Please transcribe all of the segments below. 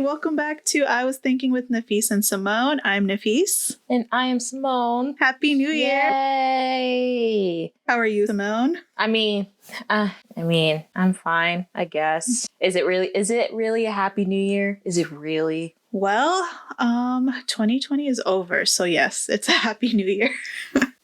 welcome back to I Was Thinking with Nafees and Simone. I'm Nafees. And I am Simone. Happy New Year! Yay! How are you, Simone? I'm fine, I guess. Is it really a happy New Year? Is it really? Well, 2020 is over, so yes, it's a happy New Year.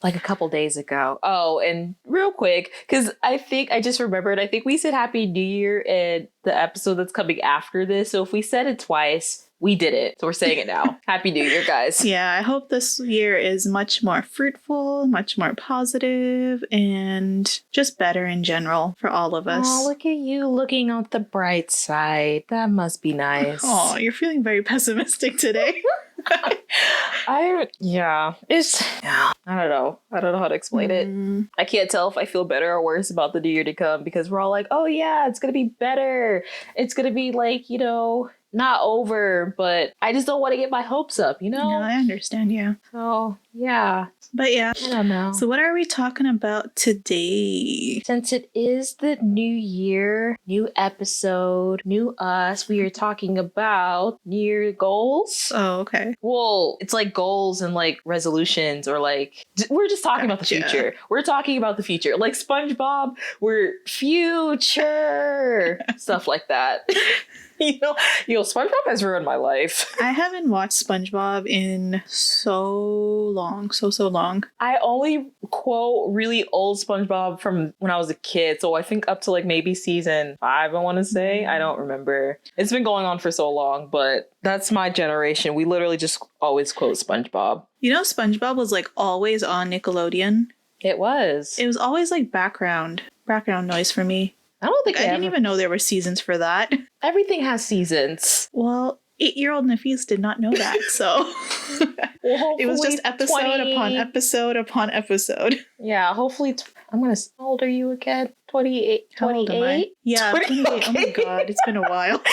Like a couple days ago. Oh, and real quick, because I just remembered, I think we said Happy New Year in the episode that's coming after this. So if we said it twice, we did it. So we're saying it now. Happy New Year, guys. Yeah, I hope this year is much more fruitful, much more positive, and just better in general for all of us. Oh, look at you looking on the bright side. That must be nice. Oh, you're feeling very pessimistic today. I don't know. I don't know how to explain it. I can't tell if I feel better or worse about the new year to come because we're all like, oh yeah, it's gonna be better. It's gonna be like, not over, but I just don't want to get my hopes up, No, I understand, yeah. So, yeah. But yeah. I don't know. So what are we talking about today? Since it is the new year, new episode, new us, we are talking about New Year goals. Oh, okay. Well, it's like goals and like resolutions or like, we're just talking about the future. We're talking about the future. Like SpongeBob, we're future. Stuff like that. SpongeBob has ruined my life. I haven't watched SpongeBob in so long. I only quote really old SpongeBob from when I was a kid. So I think up to like maybe season 5, I want to say. I don't remember. It's been going on for so long, but that's my generation. We literally just always quote SpongeBob. SpongeBob was like always on Nickelodeon. It was. It was always like background noise for me. I don't think I didn't even know there were seasons for that. Everything has seasons. Well, 8-year-old Nafees did not know that, so well, it was just episode upon episode upon episode. Yeah, hopefully. How old are you again? 28? How old am I? Yeah, 28. Oh my god, it's been a while.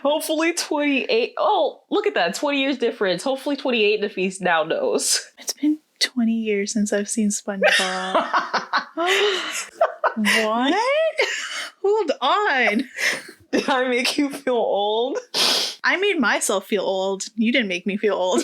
Hopefully 28. Oh, look at that. 20 years difference. Hopefully 28 Nafees now knows. It's been 20 years since I've seen SpongeBob. What? Hold on. Did I make you feel old? I made myself feel old. You didn't make me feel old.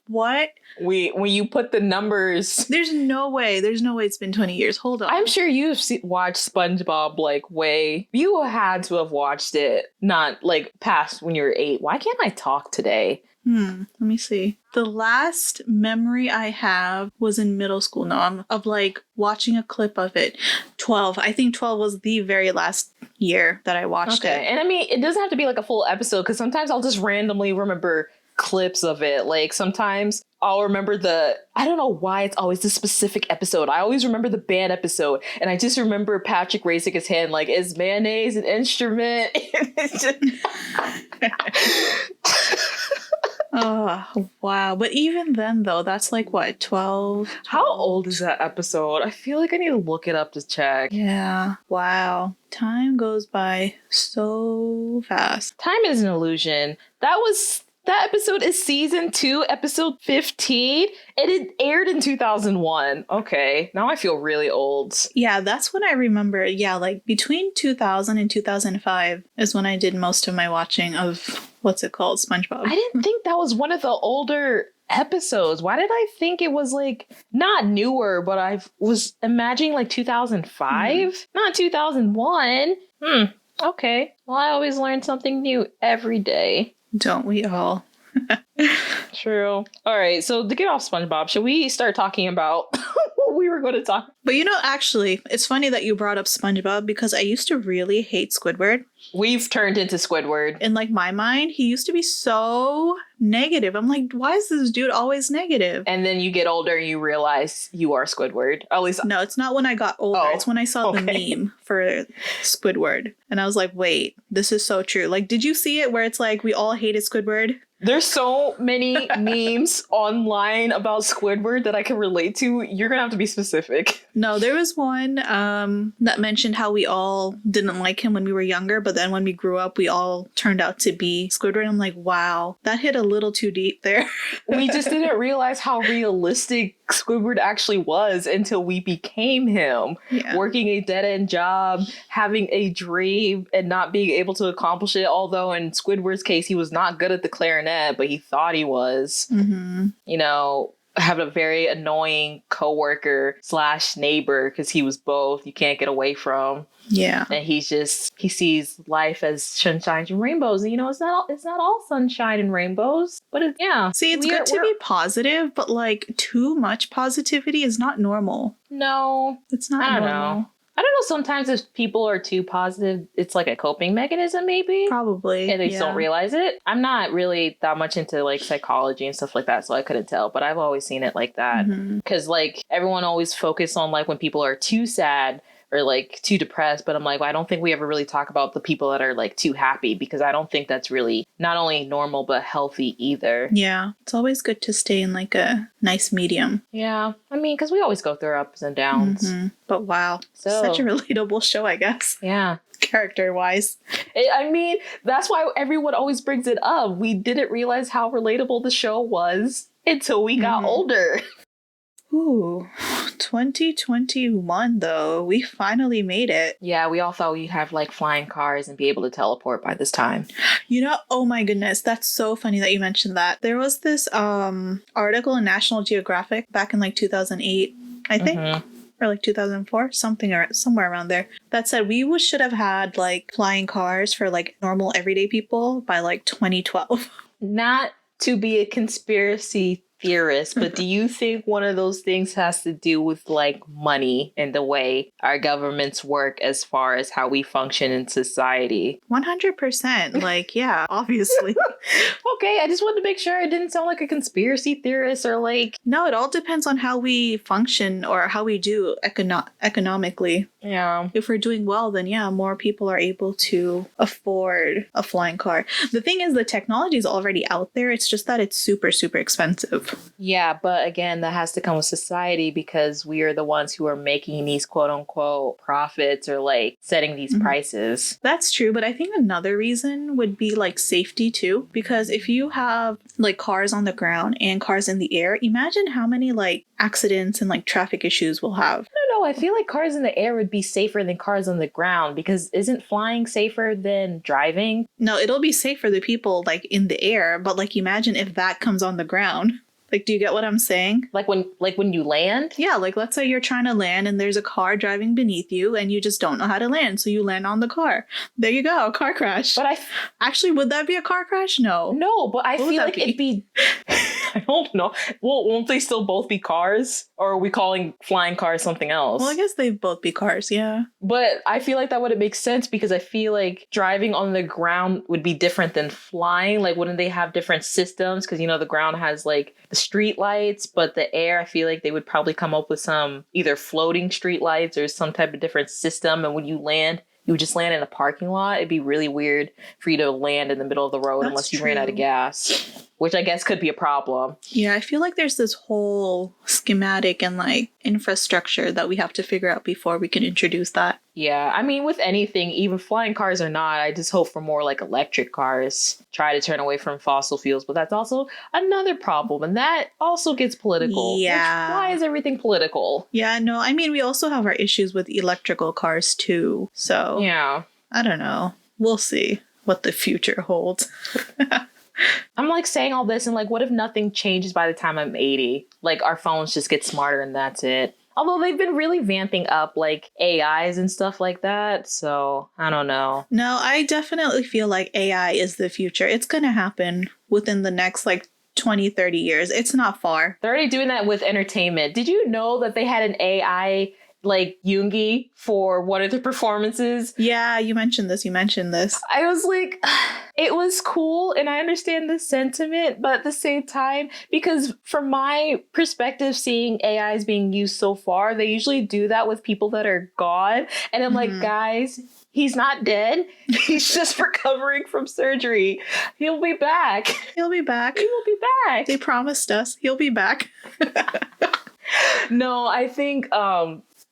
What? When you put the numbers... There's no way it's been 20 years. Hold on. I'm sure you've watched SpongeBob like way... You had to have watched it, not like past when you were 8. Why can't I talk today? Let me see. The last memory I have was in middle school. No, I'm of like watching a clip of it. 12. I think 12 was the very last year that I watched it. And I mean, it doesn't have to be like a full episode because sometimes I'll just randomly remember clips of it. Like sometimes I'll remember I don't know why it's always the specific episode. I always remember the band episode. And I just remember Patrick raising his hand like, is mayonnaise an instrument? It's just... Oh, wow. But even then, though, that's like, what, 12? How old is that episode? I feel like I need to look it up to check. Yeah. Wow. Time goes by so fast. Time is an illusion. That episode is season 2, episode 15. It aired in 2001. Okay. Now I feel really old. Yeah, that's when I remember. Yeah, like between 2000 and 2005 is when I did most of my watching of, what's it called, SpongeBob. I didn't think that was one of the older episodes. Why did I think it was like not newer, but I was imagining like 2005, not 2001. Okay. Well, I always learn something new every day. Don't we all? True. All right. So to get off SpongeBob, should we start talking about what we were going to talk? But actually, it's funny that you brought up SpongeBob because I used to really hate Squidward. We've turned into Squidward. In like my mind, he used to be so negative. I'm like, why is this dude always negative? And then you get older and you realize you are Squidward. At least no, it's not when I got older. It's when I saw the meme for Squidward. And I was like, wait, this is so true. Like, did you see it where it's like we all hated Squidward? There's so many memes online about Squidward that I can relate to. You're going to have to be specific. No, there was one that mentioned how we all didn't like him when we were younger, but then when we grew up, we all turned out to be Squidward. I'm like, wow, that hit a little too deep there. We just didn't realize how realistic Squidward actually was until we became him. Yeah. Working a dead-end job, having a dream, and not being able to accomplish it. Although in Squidward's case, he was not good at the clarinet, but he thought he was. Mm-hmm. You know, have a very annoying coworker / neighbor, because he was both. You can't get away from. Yeah. And he sees life as sunshine and rainbows. And, you know, it's not all sunshine and rainbows, but yeah. See, it's good to be positive, but like too much positivity is not normal. No, it's not I don't normal. know. I don't know. Sometimes if people are too positive, it's like a coping mechanism, maybe. Probably. And they just don't realize it. I'm not really that much into like psychology and stuff like that, so I couldn't tell. But I've always seen it like that. Because like everyone always focus on like when people are too sad or like too depressed. But I'm like, well, I don't think we ever really talk about the people that are like too happy, because I don't think that's really not only normal, but healthy either. Yeah. It's always good to stay in like a nice medium. Yeah. I mean, because we always go through ups and downs. But wow. Such a relatable show, I guess. Yeah. Character wise. I mean, that's why everyone always brings it up. We didn't realize how relatable the show was until we got older. Ooh, 2021 though. We finally made it. Yeah, we all thought we'd have like flying cars and be able to teleport by this time. You know, oh my goodness, that's so funny that you mentioned that. There was this article in National Geographic back in like 2008, I think. Or like 2004, something or somewhere around there, that said we should have had like flying cars for like normal everyday people by like 2012. Not to be a conspiracy theorist, but do you think one of those things has to do with like money and the way our governments work as far as how we function in society? 100%. Like, yeah, obviously. Okay, I just wanted to make sure I didn't sound like a conspiracy theorist or like... No, it all depends on how we function or how we do economically. Yeah. If we're doing well, then yeah, more people are able to afford a flying car. The thing is, the technology is already out there. It's just that it's super, super expensive. Yeah, but again, that has to come with society, because we are the ones who are making these quote unquote profits or like setting these prices. That's true, but I think another reason would be like safety too, because if you have like cars on the ground and cars in the air, imagine how many like accidents and like traffic issues we'll have. I don't know. I feel like cars in the air would be safer than cars on the ground, because isn't flying safer than driving? No, it'll be safe for the people like in the air, but like imagine if that comes on the ground. Like, do you get what I'm saying? Like when you land? Yeah, like let's say you're trying to land and there's a car driving beneath you and you just don't know how to land, so you land on the car. There you go, car crash. But actually, would that be a car crash? No. No, but I feel like it'd be... I don't know. Well, won't they still both be cars? Or are we calling flying cars something else? Well, I guess they'd both be cars, yeah. But I feel like that wouldn't make sense, because I feel like driving on the ground would be different than flying. Like, wouldn't they have different systems? Because, you know, the ground has like the street lights, but the air, I feel like they would probably come up with some either floating street lights or some type of different system. And when you land, you would just land in a parking lot. It'd be really weird for you to land in the middle of the road unless you ran out of gas, which I guess could be a problem. Yeah, I feel like there's this whole schematic and like infrastructure that we have to figure out before we can introduce that. Yeah, I mean, with anything, even flying cars or not, I just hope for more like electric cars. Try to turn away from fossil fuels, but that's also another problem, and that also gets political. Yeah. Why is everything political? Yeah, no, I mean, we also have our issues with electrical cars too, so... Yeah. I don't know. We'll see what the future holds. I'm like saying all this and like, what if nothing changes by the time I'm 80? Like, our phones just get smarter and that's it. Although they've been really vamping up like AIs and stuff like that. So I don't know. No, I definitely feel like AI is the future. It's going to happen within the next like 20, 30 years. It's not far. They're already doing that with entertainment. Did you know that they had an AI like Yoongi for one of their performances? Yeah, you mentioned this. I was like, it was cool, and I understand the sentiment, but at the same time, because from my perspective, seeing AIs being used so far, they usually do that with people that are gone. And I'm like, guys, he's not dead. He's just recovering from surgery. He'll be back. He'll be back. He will be back. They promised us. He'll be back. No, I think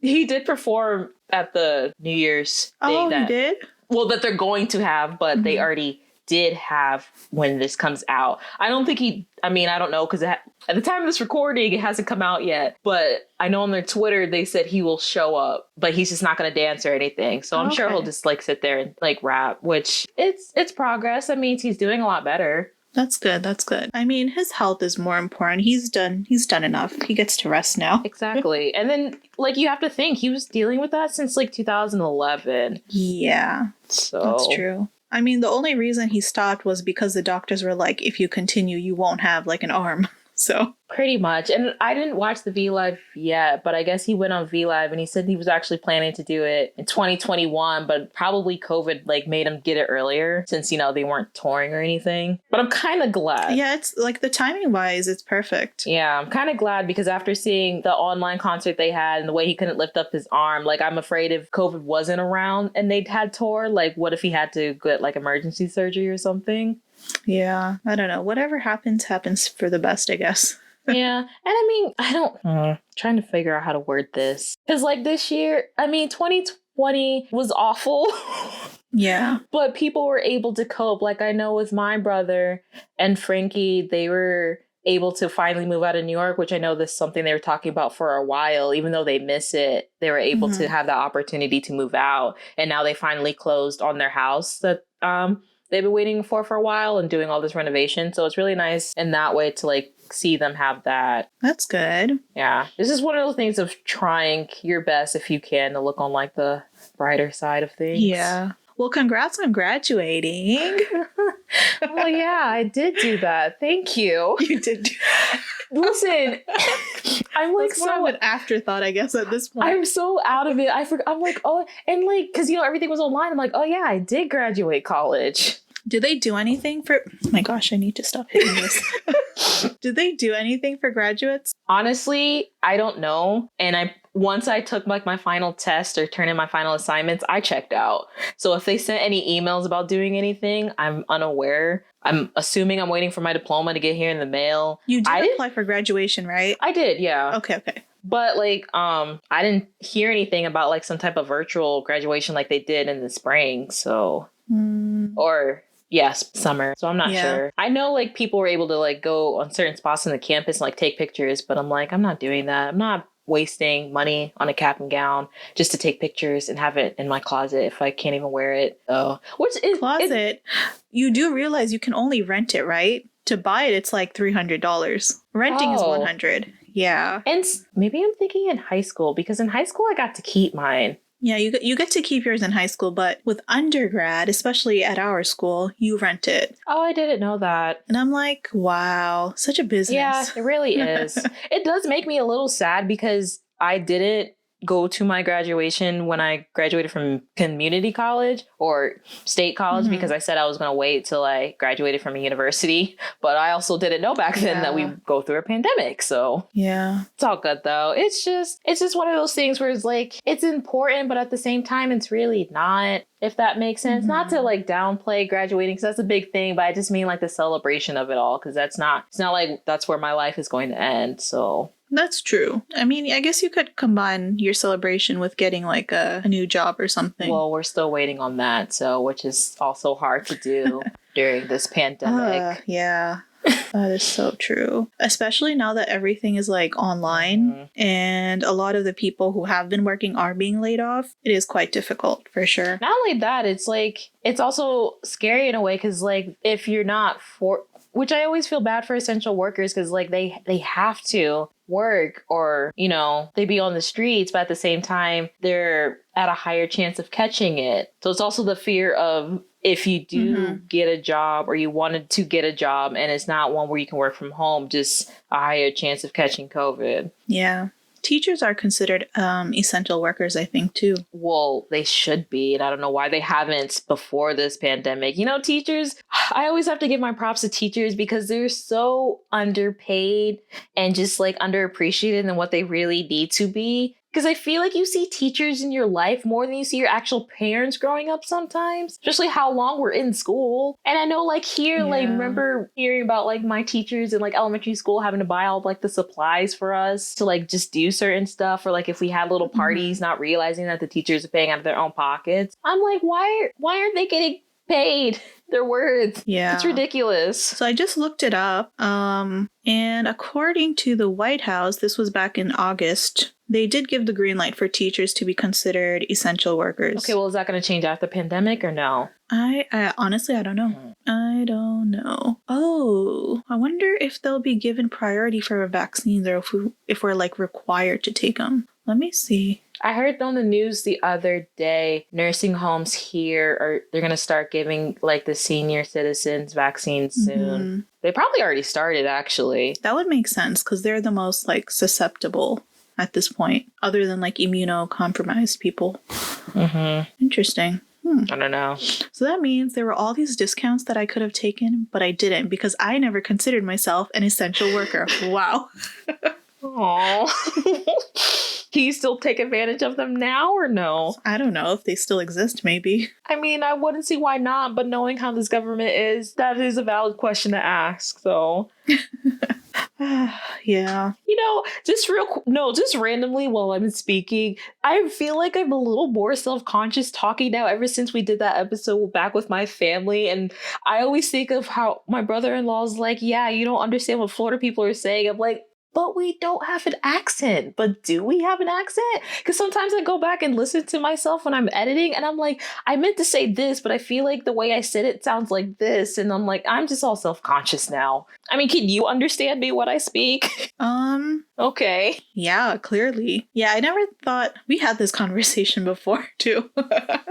He did perform at the New Year's thing he did? well, that they're going to have, but they already did have when this comes out. I don't think I don't know, because at the time of this recording, it hasn't come out yet. But I know on their Twitter, they said he will show up, but he's just not going to dance or anything. So I'm sure he'll just like sit there and like rap, which it's progress. That means he's doing a lot better. That's good. That's good. I mean, his health is more important. He's done enough. He gets to rest now. Exactly. And then, like, you have to think he was dealing with that since like 2011. Yeah. So that's true. I mean, the only reason he stopped was because the doctors were like, if you continue, you won't have like an arm. So pretty much. And I didn't watch the V Live yet, but I guess he went on V Live and he said he was actually planning to do it in 2021, but probably COVID like made him get it earlier since, you know, they weren't touring or anything. But I'm kind of glad. Yeah, it's like the timing wise, it's perfect. Yeah, I'm kind of glad because after seeing the online concert they had and the way he couldn't lift up his arm, like I'm afraid if COVID wasn't around and they'd had tour, like what if he had to get like emergency surgery or something? Yeah, I don't know. Whatever happens for the best, I guess. Yeah. And I mean, I don't... trying to figure out how to word this. Because like this year, I mean, 2020 was awful. Yeah. But people were able to cope. Like I know with my brother and Frankie, they were able to finally move out of New York, which I know this is something they were talking about for a while. Even though they miss it, they were able to have the opportunity to move out. And now they finally closed on their house that they've been waiting for a while and doing all this renovation. So it's really nice in that way to like see them have that. That's good. Yeah. This is one of those things of trying your best if you can to look on like the brighter side of things. Yeah. Well, congrats on graduating. Well, yeah, I did do that. Thank you. You did do that. Listen, I'm like so more of an afterthought, I guess, at this point. I'm so out of it. I forgot. I'm like, oh, and like, because, you know, everything was online. I'm like, oh, yeah, I did graduate college. Did they do anything for... Oh my gosh, I need to stop hitting this. Did they do anything for graduates? Honestly, I don't know. And once I took like my final test or turned in my final assignments, I checked out. So if they sent any emails about doing anything, I'm unaware. I'm assuming I'm waiting for my diploma to get here in the mail. You did apply for graduation, right? I did, yeah. Okay. But like, I didn't hear anything about like some type of virtual graduation like they did in the spring. So, or yes, summer. So I'm not sure. I know like people were able to like go on certain spots on the campus and like take pictures, but I'm like, I'm not doing that. I'm not wasting money on a cap and gown just to take pictures and have it in my closet if I can't even wear it. Oh, which is closet. You do realize you can only rent it, right? To buy it, it's like $300. Renting is $100. Yeah. And maybe I'm thinking in high school, because in high school I got to keep mine. Yeah, you get to keep yours in high school, but with undergrad, especially at our school, you rent it. Oh, I didn't know that. And I'm like, wow, such a business. Yeah, it really is. It does make me a little sad because I didn't go to my graduation when I graduated from community college or state college because I said I was going to wait till I graduated from a university. But I also didn't know back then that we go through a pandemic. So yeah, it's all good though. It's just one of those things where it's like, it's important, but at the same time, it's really not, if that makes sense. Not to like downplay graduating, because that's a big thing, but I just mean like the celebration of it all, because it's not like that's where my life is going to end. So that's true. I mean, I guess you could combine your celebration with getting like a new job or something. Well, we're still waiting on that, so which is also hard to do during this pandemic. Yeah. That is so true. Especially now that everything is like online and a lot of the people who have been working are being laid off. It is quite difficult for sure. Not only that, it's like, it's also scary in a way because like if you're not which I always feel bad for essential workers because like they have to work or, you know, they be on the streets, but at the same time, they're at a higher chance of catching it. So it's also the fear of if you do get a job or you wanted to get a job and it's not one where you can work from home, just a higher chance of catching COVID. Yeah. Teachers are considered essential workers, I think, too. Well, they should be. And I don't know why they haven't before this pandemic. You know, teachers, I always have to give my props to teachers because they're so underpaid and just like underappreciated than what they really need to be. Because I feel like you see teachers in your life more than you see your actual parents growing up sometimes, especially how long we're in school. And I know like here, like remember hearing about like my teachers in like elementary school having to buy all like the supplies for us to like just do certain stuff, or like if we had little parties, not realizing that the teachers are paying out of their own pockets. I'm like, why aren't they getting paid their words? Yeah. It's ridiculous. So I just looked it up. And according to the White House, this was back in August, they did give the green light for teachers to be considered essential workers. Okay, well, is that going to change after the pandemic or no? I honestly, I don't know. I don't know. Oh, I wonder if they'll be given priority for vaccines, or if we're like required to take them. Let me see. I heard on the news the other day, nursing homes here they're going to start giving like the senior citizens vaccines soon. They probably already started, actually. That would make sense because they're the most like susceptible at this point, other than like immunocompromised people. Interesting. I don't know. So that means there were all these discounts that I could have taken, but I didn't because I never considered myself an essential worker. Wow. Aww. Can you still take advantage of them now or no? I don't know if they still exist, maybe. I mean, I wouldn't see why not, but knowing how this government is, that is a valid question to ask, so. Yeah. You know, just randomly while I'm speaking, I feel like I'm a little more self-conscious talking now ever since we did that episode back with my family. And I always think of how my brother-in-law's like, yeah, you don't understand what Florida people are saying. I'm like, but we don't have an accent. But do we have an accent? Because sometimes I go back and listen to myself when I'm editing and I'm like, I meant to say this, but I feel like the way I said it sounds like this. And I'm like, I'm just all self-conscious now. I mean, can you understand me when I speak? Okay. Yeah, clearly. Yeah, I never thought we had this conversation before, too.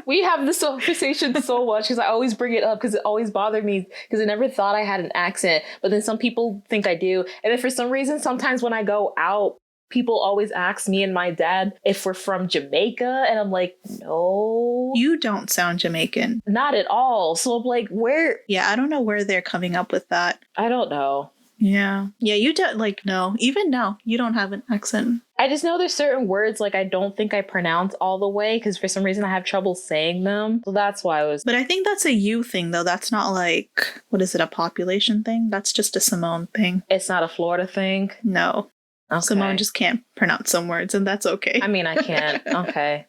We have this conversation so much because I always bring it up because it always bothered me because I never thought I had an accent. But then some people think I do. And then for some reason, sometimes when I go out, people always ask me and my dad if we're from Jamaica. And I'm like, no. You don't sound Jamaican. Not at all. So I'm like, where? Yeah, I don't know where they're coming up with that. I don't know. Yeah. Yeah, you don't, like, no. Even now, you don't have an accent. I just know there's certain words, like, I don't think I pronounce all the way because for some reason I have trouble saying them. So that's why I was... But I think that's a you thing, though. That's not like, what is it, a population thing? That's just a Simone thing. It's not a Florida thing? No. Okay. Simone just can't pronounce some words, and that's okay. I mean, I can't. Okay.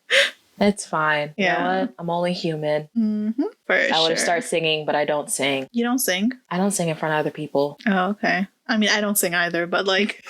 It's fine. Yeah. You know what? I'm only human. For I would have started singing, but I don't sing. You don't sing? I don't sing in front of other people. Oh, okay. I mean, I don't sing either, but like...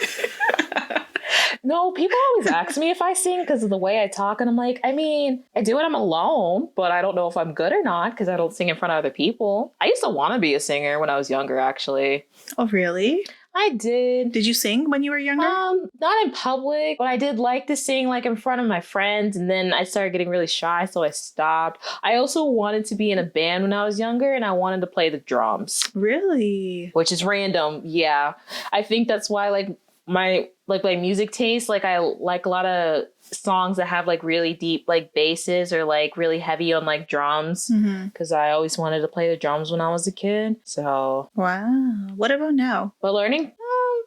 No, people always ask me if I sing because of the way I talk. And I'm like, I mean, I do when I'm alone, but I don't know if I'm good or not because I don't sing in front of other people. I used to want to be a singer when I was younger, actually. Oh, really? I did. Did you sing when you were younger? Not in public, but I did like to sing like in front of my friends, and then I started getting really shy, so I stopped. I also wanted to be in a band when I was younger, and I wanted to play the drums. Really? Which is random, yeah. I think that's why like my music taste, like I like a lot of songs that have like really deep like basses or like really heavy on like drums because I always wanted to play the drums when I was a kid. So wow. What about now? But learning,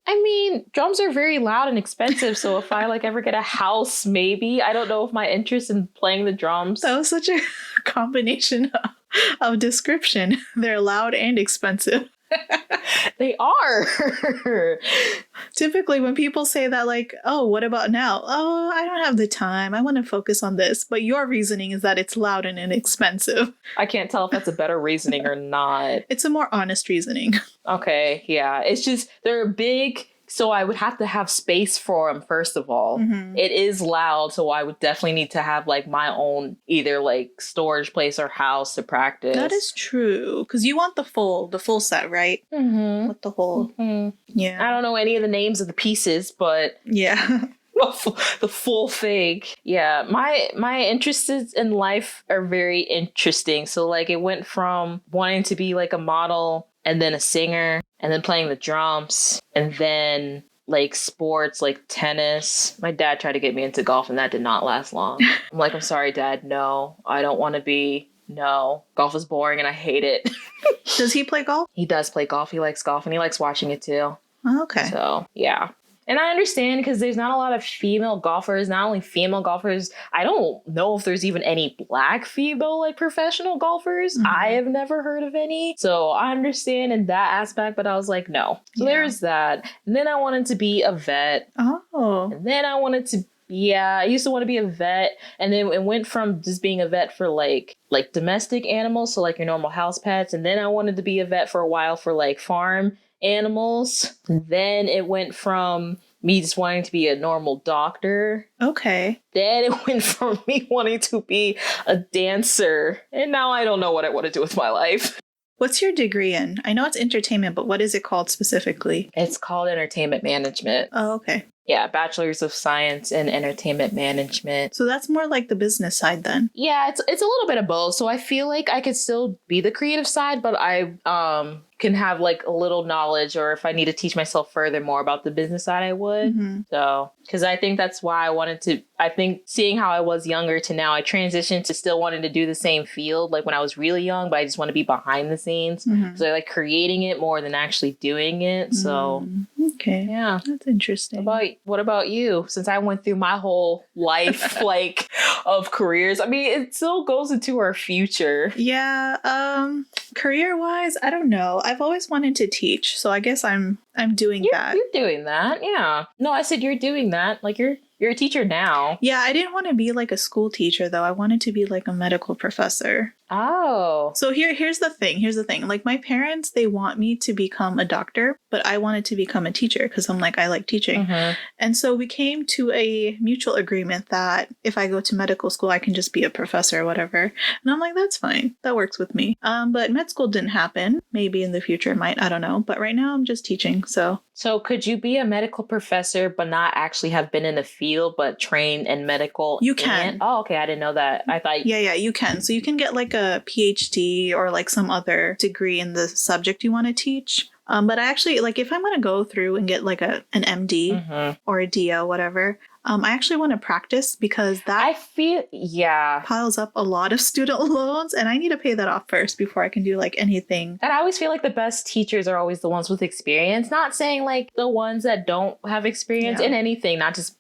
I mean, drums are very loud and expensive. So if I like ever get a house, maybe. I don't know if my interest in playing the drums. That was such a combination of description. They're loud and expensive. They are. Typically when people say that, like, oh, what about now? Oh, I don't have the time. I want to focus on this. But your reasoning is that it's loud and inexpensive. I can't tell if that's a better reasoning or not. It's a more honest reasoning. Okay, yeah. It's just, they're big, so I would have to have space for them, first of all. It is loud, so I would definitely need to have, like, my own either, like, storage place or house to practice. That is true. Because you want the full set, right? With the whole... Yeah. I don't know any of the names of the pieces, but... Yeah. The full thing. Yeah, my interests in life are very interesting. So, like, it went from wanting to be, like, a model... and then a singer, and then playing the drums, and then like sports, like tennis. My dad tried to get me into golf, and that did not last long. I'm like, I'm sorry, Dad. No, I don't want to be. No, golf is boring, and I hate it. Does he play golf? He does play golf. He likes golf, and he likes watching it too. Oh, okay. So, yeah. And I understand because there's not a lot of female golfers, not only female golfers. I don't know if there's even any black female like professional golfers. I have never heard of any. So I understand in that aspect, but I was like, no. So there's that. And then I wanted to be a vet. Oh. And then I wanted to I used to want to be a vet, and then it went from just being a vet for like domestic animals, so like your normal house pets, and then I wanted to be a vet for a while for like farm animals. And then it went from me just wanting to be a normal doctor. Okay. Then it went from me wanting to be a dancer, and now I don't know what I want to do with my life. What's your degree in? I know it's entertainment, but what is it called specifically? It's called entertainment management. Oh, okay. Yeah, Bachelor's of Science in Entertainment Management. So that's more like the business side then. Yeah, it's a little bit of both. So I feel like I could still be the creative side, but I can have like a little knowledge, or if I need to teach myself further more about the business side, I would. So, because I think that's why I think seeing how I was younger to now, I transitioned to still wanting to do the same field like when I was really young, but I just want to be behind the scenes. So I like creating it more than actually doing it. So okay. Yeah. That's interesting. What about you? Since I went through my whole life like of careers, I mean, it still goes into our future. Yeah, career-wise, I don't know. I've always wanted to teach, so I guess I'm doing that. You're doing that, yeah. No, I said you're doing that. Like you're a teacher now. Yeah, I didn't want to be like a school teacher though. I wanted to be like a medical professor. Oh. So here's the thing. Like my parents, they want me to become a doctor, but I wanted to become a teacher because I'm like, I like teaching. And so we came to a mutual agreement that if I go to medical school, I can just be a professor or whatever. And I'm like, that's fine. That works with me. But med school didn't happen. Maybe in the future it might. I don't know. But right now I'm just teaching. So could you be a medical professor but not actually have been in the field but trained in medical? You can. Oh, okay. I didn't know that. I thought. Yeah, you can. So you can get like a PhD or like some other degree in the subject you want to teach. But I actually, like, if I'm going to go through and get like an MD or a DO, whatever, I actually want to practice because that I feel, piles up a lot of student loans and I need to pay that off first before I can do like anything. And I always feel like the best teachers are always the ones with experience, not saying like the ones that don't have experience in anything, not just,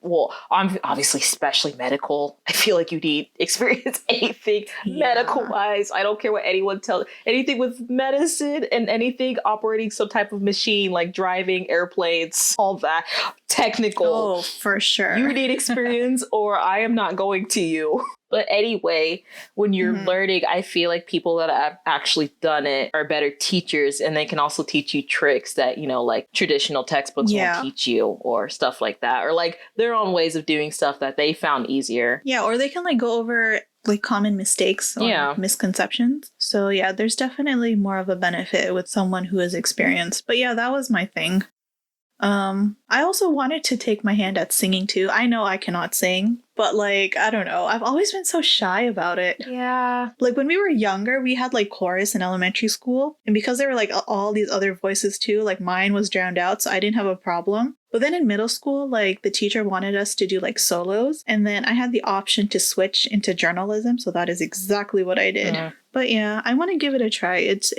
obviously, especially medical. I feel like you need experience, anything medical wise. I don't care what anyone tells, anything with medicine and anything operating some type of machine, like driving airplanes, all that technical. Oh, for sure. You need experience or I am not going to you. But anyway, when you're learning, I feel like people that have actually done it are better teachers, and they can also teach you tricks that, like traditional textbooks won't teach you, or stuff like that, or like their own ways of doing stuff that they found easier. Yeah, or they can like go over like common mistakes or misconceptions. So yeah, there's definitely more of a benefit with someone who is experienced. But yeah, that was my thing. I also wanted to take my hand at singing too. I know I cannot sing, but like, I don't know. I've always been so shy about it. Yeah. Like when we were younger, we had like chorus in elementary school. And because there were like all these other voices too, like mine was drowned out. So I didn't have a problem. But then in middle school, like the teacher wanted us to do like solos. And then I had the option to switch into journalism. So that is exactly what I did. But yeah, I want to give it a try. It's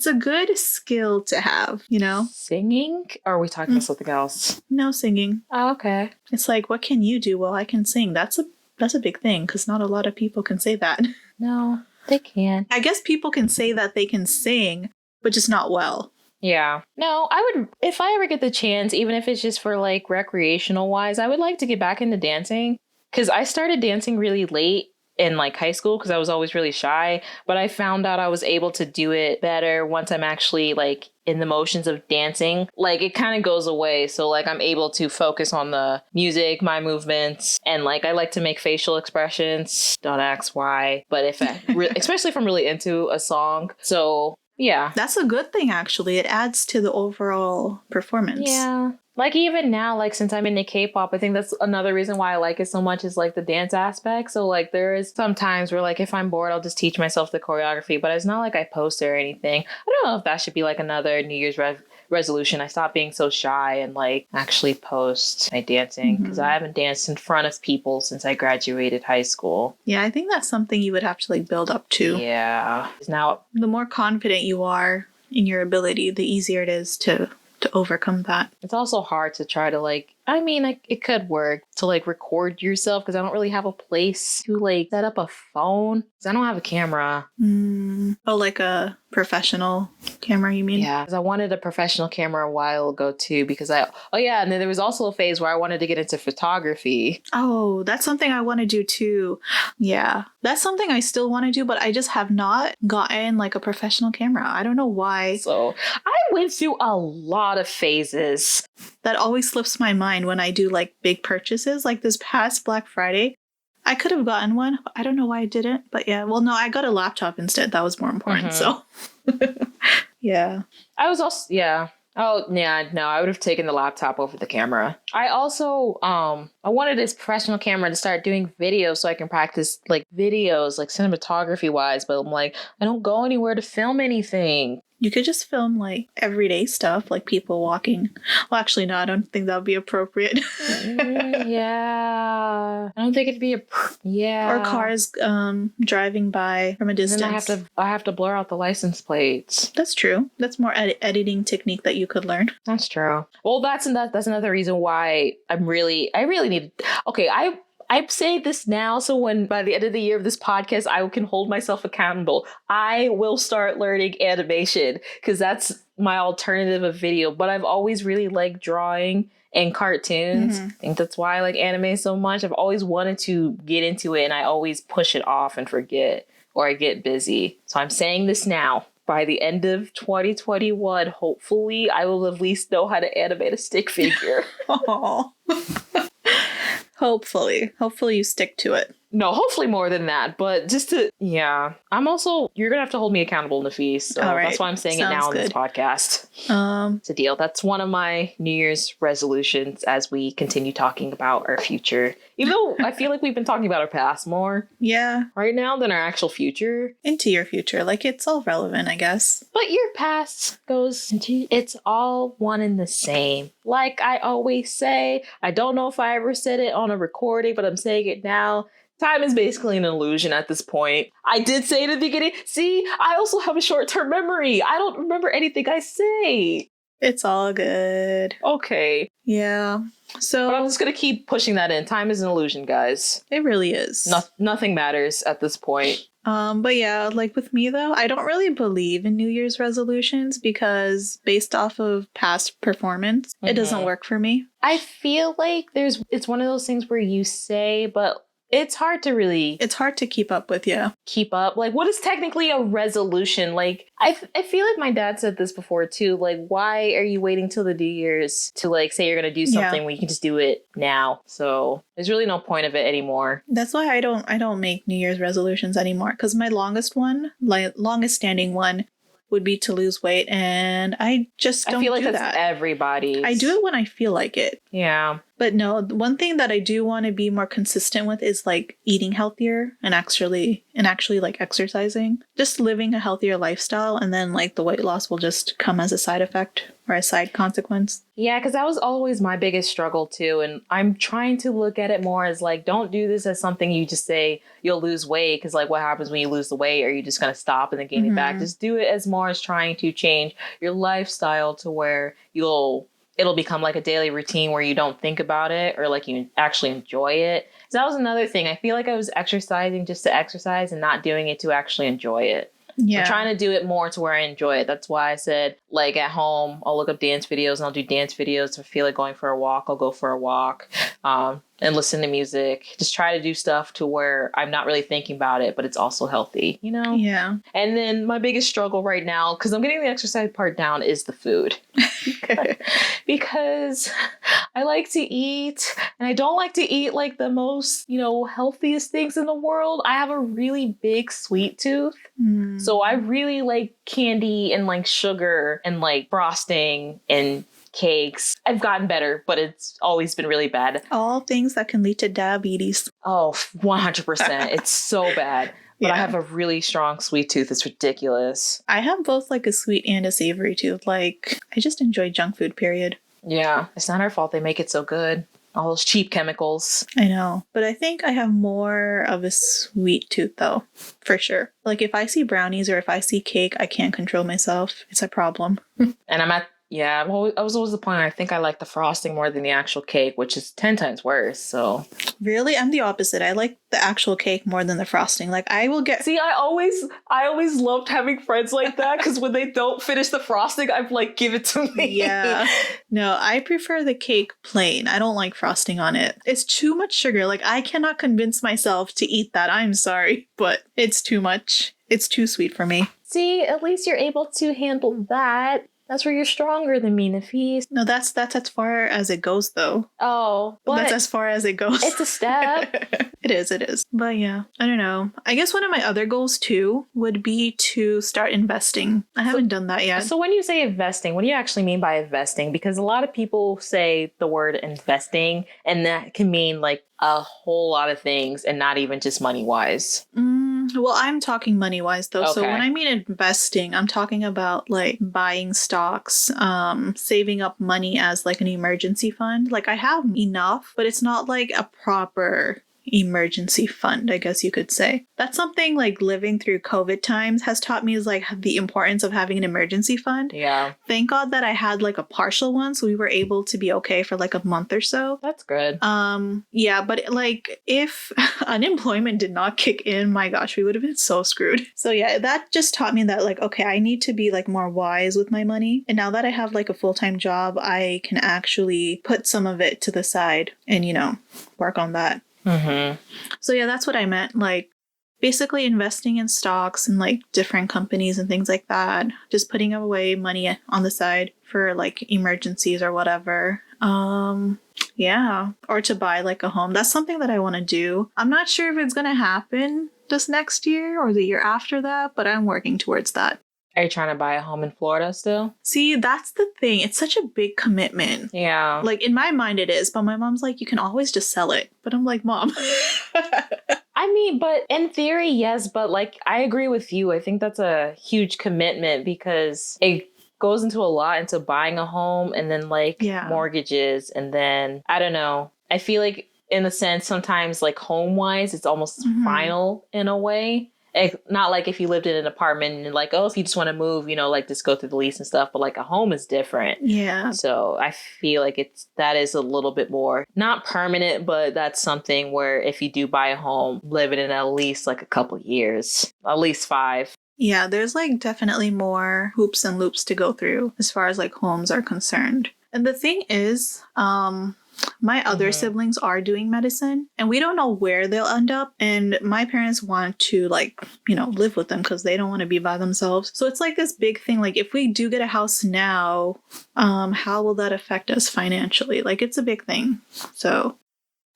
a good skill to have, Singing? Or are we talking about something else? No, singing. Oh, okay. It's like, what can you do? Well, I can sing. That's a big thing because not a lot of people can say that. No, they can't. I guess people can say that they can sing, but just not well. Yeah. No, I would, if I ever get the chance, even if it's just for like recreational wise, I would like to get back into dancing because I started dancing really late in like high school because I was always really shy, but I found out I was able to do it better once I'm actually like in the motions of dancing. Like it kind of goes away. So like I'm able to focus on the music, my movements, and like I like to make facial expressions. Don't ask why, but if I especially if I'm really into a song. So yeah. That's a good thing, actually. It adds to the overall performance. Yeah. Like even now, like since I'm into K-pop, I think that's another reason why I like it so much is like the dance aspect. So like there is some times where like if I'm bored, I'll just teach myself the choreography, but it's not like I post it or anything. I don't know if that should be like another New Year's resolution. I stopped being so shy and like actually post my dancing because I haven't danced in front of people since I graduated high school. Yeah, I think that's something you would have to like build up to. Yeah. Now, the more confident you are in your ability, the easier it is to overcome that. It's also hard to try to like, I mean, it could work to like record yourself because I don't really have a place to like set up a phone because I don't have a camera. Oh, like a professional camera, you mean? Yeah, because I wanted a professional camera a while ago too because and then there was also a phase where I wanted to get into photography. Oh, that's something I want to do too. Yeah, that's something I still want to do, but I just have not gotten like a professional camera. I don't know why. So I went through a lot of phases. That always slips my mind when I do like big purchases. Like this past Black Friday, I could have gotten one. I don't know why I didn't, but yeah. Well, no, I got a laptop instead. That was more important. So, yeah. I was also, yeah. Oh, yeah, no, I would have taken the laptop over the camera. I also, I wanted this professional camera to start doing videos so I can practice like videos, like cinematography wise, but I'm like, I don't go anywhere to film anything. You could just film like everyday stuff, like people walking. Well, actually, no, I don't think that would be appropriate. Yeah. I don't think it'd be yeah. Or cars driving by from a distance. Then I have to blur out the license plates. That's true. That's more editing technique that you could learn. That's true. Well, that's another reason why I really need. Okay, I say this now, so when by the end of the year of this podcast, I can hold myself accountable. I will start learning animation because that's my alternative of video. But I've always really liked drawing and cartoons. I think that's why I like anime so much. I've always wanted to get into it, and I always push it off and forget, or I get busy. So I'm saying this now. By the end of 2021, hopefully, I will at least know how to animate a stick figure. Oh. Hopefully you stick to it. No, hopefully more than that, but just to, yeah. I'm also, you're gonna have to hold me accountable, Nafees, so right. That's why I'm saying Sounds it now on good. this podcast. It's a deal. That's one of my New Year's resolutions as we continue talking about our future. Even though I feel like we've been talking about our past more right now than our actual future. Into your future. Like, it's all relevant, I guess. But your past goes into, it's all one and the same. Like I always say, I don't know if I ever said it on a recording, but I'm saying it now. Time is basically an illusion at this point. I did say it at the beginning. See, I also have a short-term memory. I don't remember anything I say. It's all good. Okay. Yeah. So but I'm just going to keep pushing that in. Time is an illusion, guys. It really is. Nothing matters at this point. But yeah, like with me though, I don't really believe in New Year's resolutions because based off of past performance, it doesn't work for me. I feel like it's one of those things where you say, but it's hard to keep up with, yeah. Keep up. Like, what is technically a resolution? Like, I feel like my dad said this before, too. Like, why are you waiting till the New Year's to, like, say you're going to do something when you can just do it now? So, there's really no point of it anymore. That's why I don't make New Year's resolutions anymore. Because my longest standing one would be to lose weight, and I just don't do that. I feel like that's everybody. I do it when I feel like it. Yeah. But no, one thing that I do want to be more consistent with is like eating healthier and actually like exercising. Just living a healthier lifestyle, and then like the weight loss will just come as a side effect or a side consequence. Yeah, because that was always my biggest struggle too. And I'm trying to look at it more as like, don't do this as something you just say you'll lose weight. Because like what happens when you lose the weight? Are you just going to stop and then gain it back? Just do it as more as trying to change your lifestyle to where it'll become like a daily routine where you don't think about it or like you actually enjoy it. So that was another thing. I feel like I was exercising just to exercise and not doing it to actually enjoy it. Yeah. I'm trying to do it more to where I enjoy it. That's why I said, like, at home, I'll look up dance videos and I'll do dance videos. If I feel like going for a walk, I'll go for a walk and listen to music. Just try to do stuff to where I'm not really thinking about it, but it's also healthy, you know? Yeah. And then my biggest struggle right now, because I'm getting the exercise part down, is the food. Because I like to eat, and I don't like to eat like the most, healthiest things in the world. I have a really big sweet tooth. So I really like candy and like sugar and like frosting and cakes. I've gotten better, but it's always been really bad. All things that can lead to diabetes. Oh, 100%. It's so bad. But I have a really strong sweet tooth. It's ridiculous. I have both like a sweet and a savory tooth. Like, I just enjoy junk food, period. Yeah. It's not our fault they make it so good. All those cheap chemicals. I know. But I think I have more of a sweet tooth, though. For sure. Like, if I see brownies or if I see cake, I can't control myself. It's a problem. And I'm at Yeah, I was always the point. I think I like the frosting more than the actual cake, which is 10 times worse. So Really? I'm the opposite. I like the actual cake more than the frosting. Like I will get see, I always loved having friends like that because when they don't finish the frosting, I'm like, give it to me. Yeah. No, I prefer the cake plain. I don't like frosting on it. It's too much sugar. Like I cannot convince myself to eat that. I'm sorry, but it's too much. It's too sweet for me. See, at least you're able to handle that. That's where you're stronger than me, Nafees. No, that's as far as it goes though. Oh, but That's as far as it goes. it's a step. It is. But yeah, I don't know. I guess one of my other goals too would be to start investing. I haven't done that yet. So when you say investing, what do you actually mean by investing? Because a lot of people say the word investing, and that can mean like a whole lot of things and not even just money wise. Well, I'm talking money wise though. So Okay. when I mean investing, I'm talking about like buying stocks, saving up money as like an emergency fund. Like I have enough, but it's not like a proper emergency fund, I guess you could say. That's something like living through COVID times has taught me is like the importance of having an emergency fund. Yeah. Thank God that I had like a partial one, so we were able to be okay for like a month or so. That's good. Yeah, but like if unemployment did not kick in, my gosh, we would have been so screwed. So yeah, that just taught me that like, okay, I need to be like more wise with my money. And now that I have like a full-time job, I can actually put some of it to the side and, you know, work on that. Mm-hmm. So yeah, that's what I meant. Like basically investing in stocks and like different companies and things like that. Just putting away money on the side for like emergencies or whatever. Yeah. Or to buy like a home. That's something that I want to do. I'm not sure if it's going to happen this next year or the year after that, but I'm working towards that. Are you trying to buy a home in Florida still? See, that's the thing. It's such a big commitment. Yeah. Like in my mind it is, but my mom's like, you can always just sell it. But I'm like, Mom. I mean, but in theory, yes, but like I agree with you. I think that's a huge commitment because it goes into a lot into buying a home and then like mortgages and then I don't know. I feel like in a sense sometimes like home wise it's almost final in a way. Not like if you lived in an apartment and like, oh, if you just want to move, you know, like just go through the lease and stuff. But like a home is different. Yeah. So I feel like that is a little bit more not permanent, but that's something where if you do buy a home, live it in at least like a couple years, at least 5. Yeah, there's like definitely more hoops and loops to go through as far as like homes are concerned. And the thing is, my other siblings are doing medicine and we don't know where they'll end up. And my parents want to like, you know, live with them because they don't want to be by themselves. So it's like this big thing. Like if we do get a house now, how will that affect us financially? Like it's a big thing. So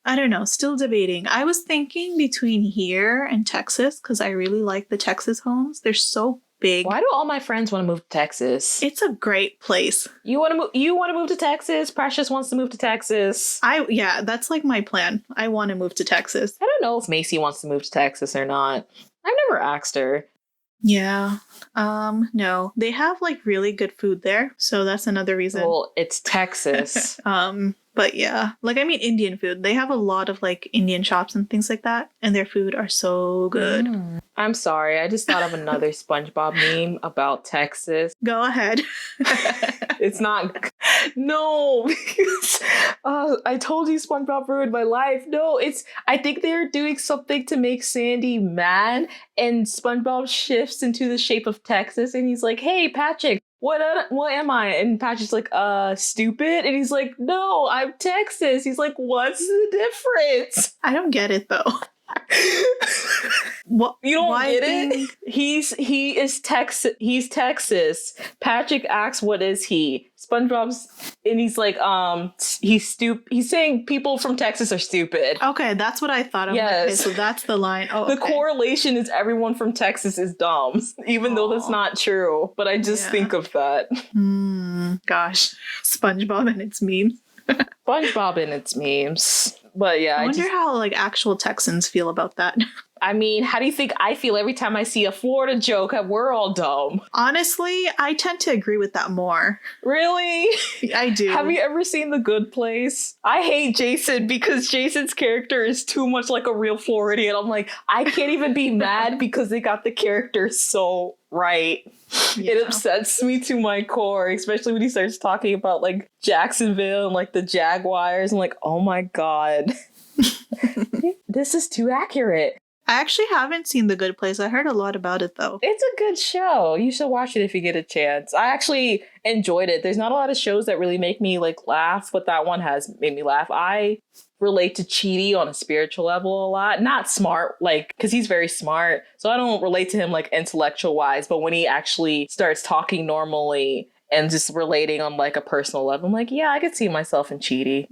I don't know, still debating. I was thinking between here and Texas because I really like the Texas homes. They're so big. Why do all my friends want to move to Texas? It's a great place. You want to move? You want to move to Texas? Precious wants to move to Texas. Yeah, that's like my plan. I want to move to Texas. I don't know if Macy wants to move to Texas or not. I've never asked her. Yeah. No. They have like really good food there, so that's another reason. Well, it's Texas. But yeah, like I mean Indian food. They have a lot of like Indian shops and things like that, and their food are so good. I'm sorry, I just thought of another SpongeBob meme about Texas. Go ahead. It's not. No, because I told you SpongeBob ruined my life. No, I think they're doing something to make Sandy mad, and SpongeBob shifts into the shape of Texas, and he's like, "Hey, Patrick. What am I?" And Patrick's like, stupid. And he's like, "No, I'm Texas." He's like, "What's the difference?" I don't get it though. What, you don't get it? He is Texas. He's Texas. Patrick asks, "What is he?" SpongeBob's, and he's like, he's stupid. He's saying people from Texas are stupid. Okay, that's what I thought of. Yes. Okay, so that's the line. Oh, the correlation is everyone from Texas is dumb, even though that's not true. But I just think of that. Gosh, SpongeBob and its memes. SpongeBob and its memes. But yeah, I wonder how like actual Texans feel about that. I mean, how do you think I feel every time I see a Florida joke? We're all dumb. Honestly, I tend to agree with that more. Really? I do. Have you ever seen The Good Place? I hate Jason because Jason's character is too much like a real Floridian. I'm like, I can't even be mad because they got the character so right. Yeah. It upsets me to my core, especially when he starts talking about like Jacksonville and like the Jaguars. I'm like, oh my God. This is too accurate. I actually haven't seen The Good Place. I heard a lot about it, though. It's a good show. You should watch it if you get a chance. I actually enjoyed it. There's not a lot of shows that really make me like laugh, but that one has made me laugh. I relate to Chidi on a spiritual level a lot. Not smart, like, because he's very smart. So I don't relate to him like intellectual wise, but when he actually starts talking normally and just relating on like a personal level, I'm like, yeah, I could see myself in Chidi.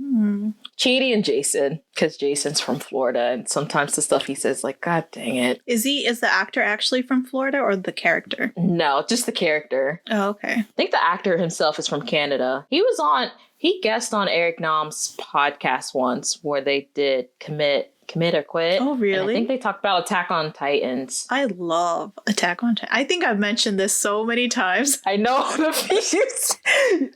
Chidi and Jason, because Jason's from Florida, and sometimes the stuff he says, like, God dang it. Is the actor actually from Florida or the character? No, just the character. Oh, okay. I think the actor himself is from Canada. He guested on Eric Nam's podcast once where they did Commit or Quit. Oh, really? And I think they talked about Attack on Titans. I love Attack on Titans. I think I've mentioned this so many times. I know.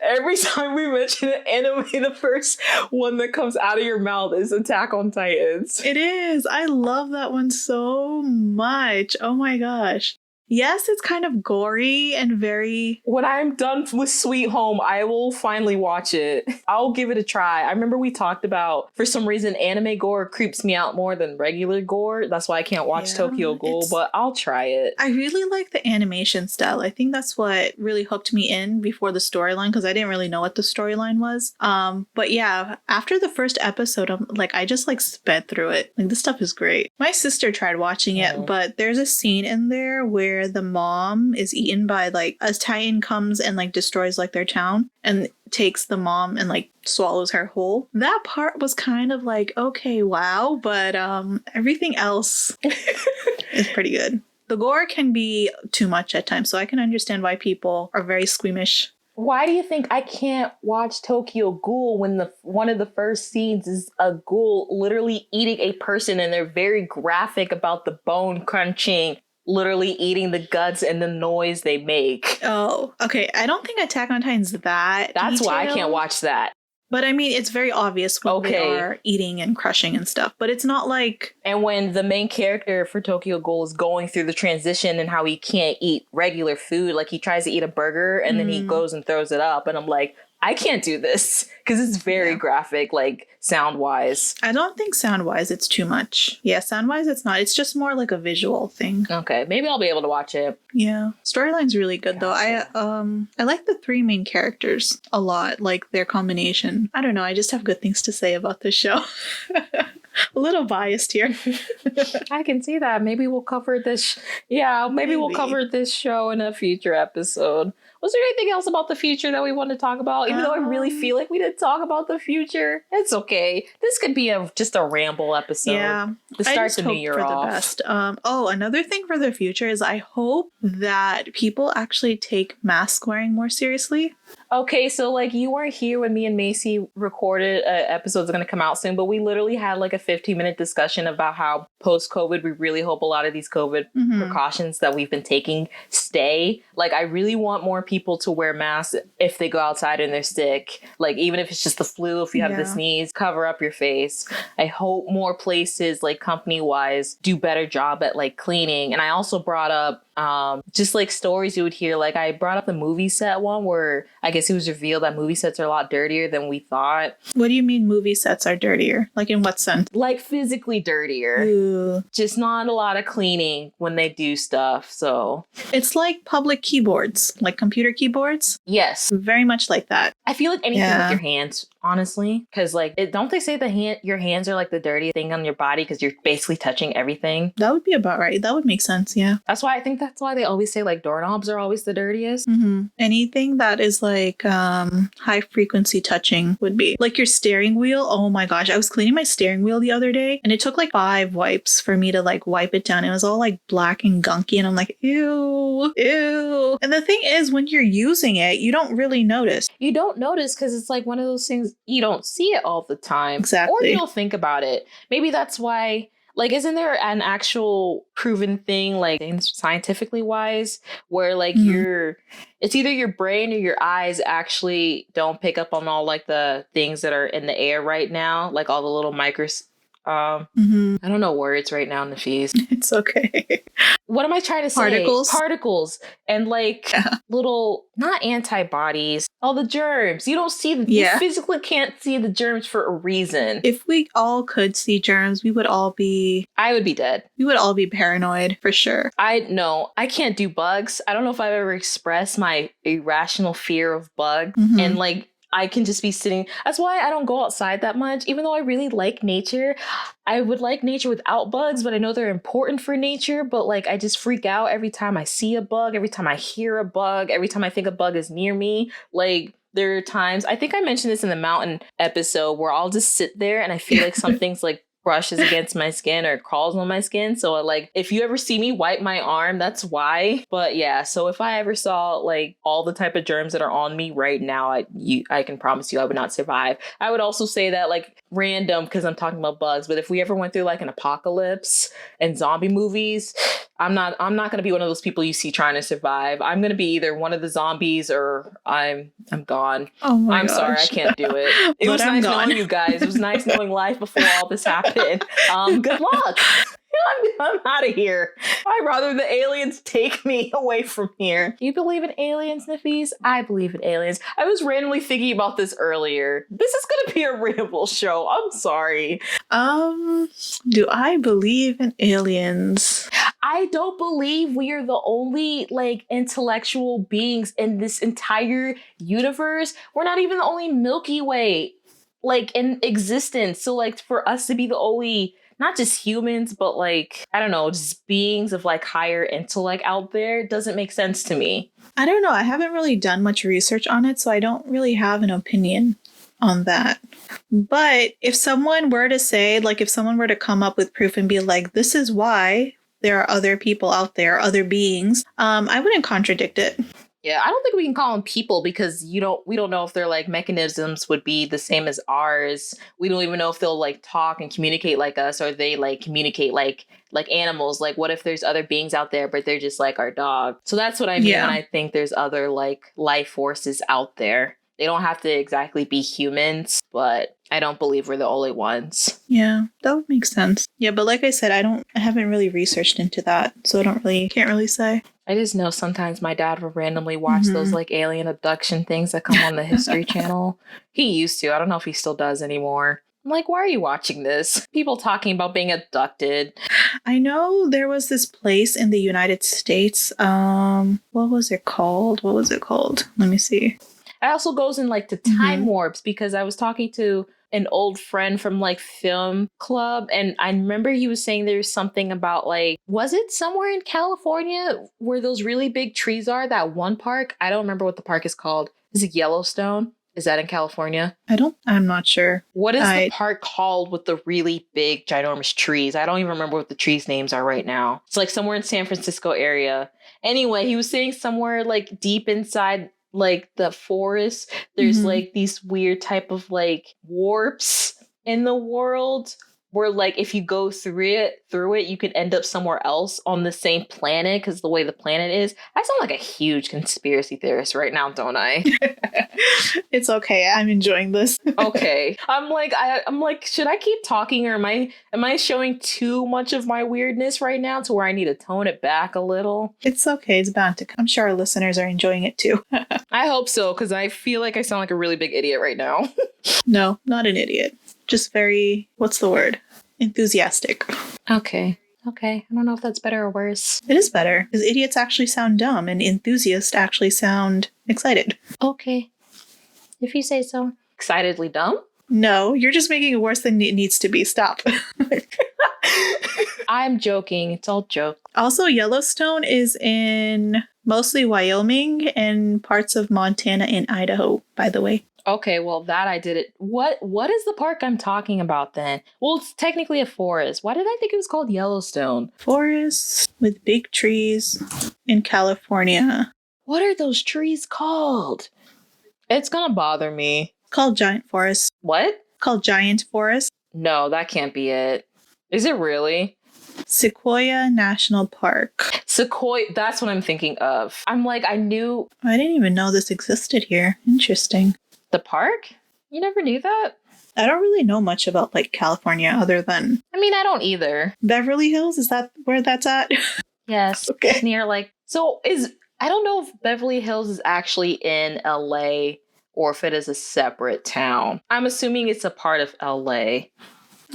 Every time we mention an anime, the first one that comes out of your mouth is Attack on Titans. It is. I love that one so much. Oh my gosh. Yes, it's kind of gory and very... When I'm done with Sweet Home, I will finally watch it. I'll give it a try. I remember we talked about, for some reason, anime gore creeps me out more than regular gore. That's why I can't watch Tokyo Ghoul, but I'll try it. I really like the animation style. I think that's what really hooked me in before the storyline, because I didn't really know what the storyline was. But yeah, after the first episode, I just sped through it. Like, this stuff is great. My sister tried watching it, but there's a scene in there where the mom is eaten by a titan comes and destroys their town and takes the mom and swallows her whole. That part was kind of okay, wow, but everything else is pretty good. The gore can be too much at times, so I can understand why people are very squeamish. Why do you think I can't watch Tokyo Ghoul when one of the first scenes is a ghoul literally eating a person, and they're very graphic about the bone crunching, literally eating the guts and the noise they make? Oh, okay. I don't think Attack on Titan's that That's detailed. why I can't watch that. But I mean, it's very obvious when they are eating and crushing and stuff. But it's not like... And when the main character for Tokyo Ghoul is going through the transition and how he can't eat regular food, he tries to eat a burger and then he goes and throws it up. And I'm like, I can't do this because it's very graphic, sound-wise. I don't think sound-wise it's too much. Yeah, sound-wise it's not. It's just more like a visual thing. Okay, maybe I'll be able to watch it. Yeah. Storyline's really good, though. I like the three main characters a lot, their combination. I don't know, I just have good things to say about this show. A little biased here. I can see that. Maybe we'll cover this. Maybe we'll cover this show in a future episode. Was there anything else about the future that we want to talk about? Even though I really feel like we didn't talk about the future, it's okay. This could be just a ramble episode. Yeah, to start the new year off. The best. Another thing for the future is I hope that people actually take mask wearing more seriously. Okay, so you weren't here when me and Macy recorded episode's going to come out soon, but we literally had a 15-minute discussion about how post-COVID, we really hope a lot of these COVID precautions that we've been taking stay. I really want more people to wear masks if they go outside and they're sick. Even if it's just the flu, if you have the sneeze, cover up your face. I hope more places, company-wise, do better job at cleaning. And I also brought up just stories you would hear. I brought up the movie set one where I guess it was revealed that movie sets are a lot dirtier than we thought. What do you mean movie sets are dirtier? In what sense? Physically dirtier. Ooh. Just not a lot of cleaning when they do stuff, so. It's like public keyboards, computer keyboards. Yes. Very much like that. I feel anything with your hands, honestly. Because, don't they say your hands are the dirtiest thing on your body because you're basically touching everything? That would be about right. That would make sense, yeah. That's why they always say, doorknobs are always the dirtiest. Mm-hmm. Anything that is, high frequency touching would be. Your steering wheel. Oh my gosh. I was cleaning my steering wheel the other day, and it took, 5 wipes for me to, wipe it down. It was all, black and gunky, and I'm like, ew, ew. And the thing is, when you're using it, you don't really notice. You don't notice because it's one of those things you don't see it all the time. Exactly. Or you don't think about it. Maybe that's why Like, isn't there an actual proven thing, like scientifically wise, where like it's either your brain or your eyes actually don't pick up on all like the things that are in the air right now, like all the little I don't know words right now, Nafees. It's okay. What am I trying to say? Particles and like little, not antibodies, all the germs. You don't see you physically can't see the germs for a reason. If we all could see germs, I would be dead. We would all be paranoid for sure. I can't do bugs. I don't know if I've ever expressed my irrational fear of bugs. And like, I can just be sitting. That's why I don't go outside that much. Even though I really like nature, I would like nature without bugs, but I know they're important for nature. But like, I just freak out every time I see a bug, every time I hear a bug, every time I think a bug is near me. Like, there are times, I think I mentioned this in the mountain episode, where I'll just sit there and I feel like something's like brushes against my skin or crawls on my skin. So like, if you ever see me wipe my arm, that's why. But yeah, so if I ever saw like all the type of germs that are on me right now, I can promise you I would not survive. I would also say that like random, because I'm talking about bugs, but if we ever went through like an apocalypse and zombie movies, I'm not going to be one of those people you see trying to survive. I'm going to be either one of the zombies or I'm gone. Oh my gosh. Sorry, I can't do it. It was nice knowing you guys. It was nice knowing life before all this happened. Good luck. I'm out of here. I'd rather the aliens take me away from here. You believe in aliens, Nafees? I believe in aliens. I was randomly thinking about this earlier. This is going to be a ramble show. I'm sorry. Do I believe in aliens? I don't believe we are the only like intellectual beings in this entire universe. We're not even the only Milky Way like in existence. So like for us to be the only, not just humans, but like, I don't know, just beings of like higher intellect out there doesn't make sense to me. I don't know. I haven't really done much research on it, so I don't really have an opinion on that. But if someone were to say, like, if someone were to come up with proof and be like, this is why there are other people out there, other beings, I wouldn't contradict it. Yeah, I don't think we can call them people because we don't know if their like mechanisms would be the same as ours. We don't even know if they'll like talk and communicate like us, or they like communicate like animals. Like, what if there's other beings out there, but they're just like our dog? So that's what I mean when I think there's other like life forces out there. They don't have to exactly be humans, but I don't believe we're the only ones. Yeah, that would make sense. Yeah, but like I said, I haven't really researched into that, so can't really say. I just know sometimes my dad will randomly watch those like alien abduction things that come on the History Channel. He used to. I don't know if he still does anymore. I'm like, why are you watching this? People talking about being abducted. I know there was this place in the United States. What was it called? Let me see. It also goes in like to time warps, because I was talking to an old friend from like film club, and I remember he was saying there's something about like, was it somewhere in California where those really big trees are, that one park? I don't remember what the park is called. Is it Yellowstone? Is that in California? I'm not sure. What is the park called with the really big ginormous trees? I don't even remember what the trees names are right now. It's like somewhere in San Francisco area. Anyway, he was saying somewhere like deep inside like the forest, there's like these weird type of like warps in the world where like if you go through it, you can end up somewhere else on the same planet because the way the planet is. I sound like a huge conspiracy theorist right now, don't I? It's okay. I'm enjoying this. Okay. I'm like, should I keep talking, or am I showing too much of my weirdness right now to where I need to tone it back a little? It's okay. It's bound to come. I'm sure our listeners are enjoying it too. I hope so, because I feel like I sound like a really big idiot right now. No, not an idiot. Just very, what's the word? Enthusiastic. Okay. I don't know if that's better or worse. It is better, because idiots actually sound dumb and enthusiasts actually sound excited. Okay. If you say so. Excitedly dumb? No, you're just making it worse than it needs to be. Stop. I'm joking. It's all joke. Also, Yellowstone is in mostly Wyoming and parts of Montana and Idaho, by the way. Okay, well, that I did it. What is the park I'm talking about then? Well, it's technically a forest. Why did I think it was called Yellowstone? Forests with big trees in California. What are those trees called? It's gonna bother me. Called giant forest. What? Called giant forest. No, that can't be it. Is it really? Sequoia National Park. Sequoia, that's what I'm thinking of. I'm like, I knew I didn't even know this existed here. Interesting. the park? You never knew that? I don't really know much about like California other than I mean, I don't either. Beverly Hills. Is that where that's at? Yes. Okay. It's near like, so I don't know if Beverly Hills is actually in LA or if it is a separate town. I'm assuming it's a part of LA.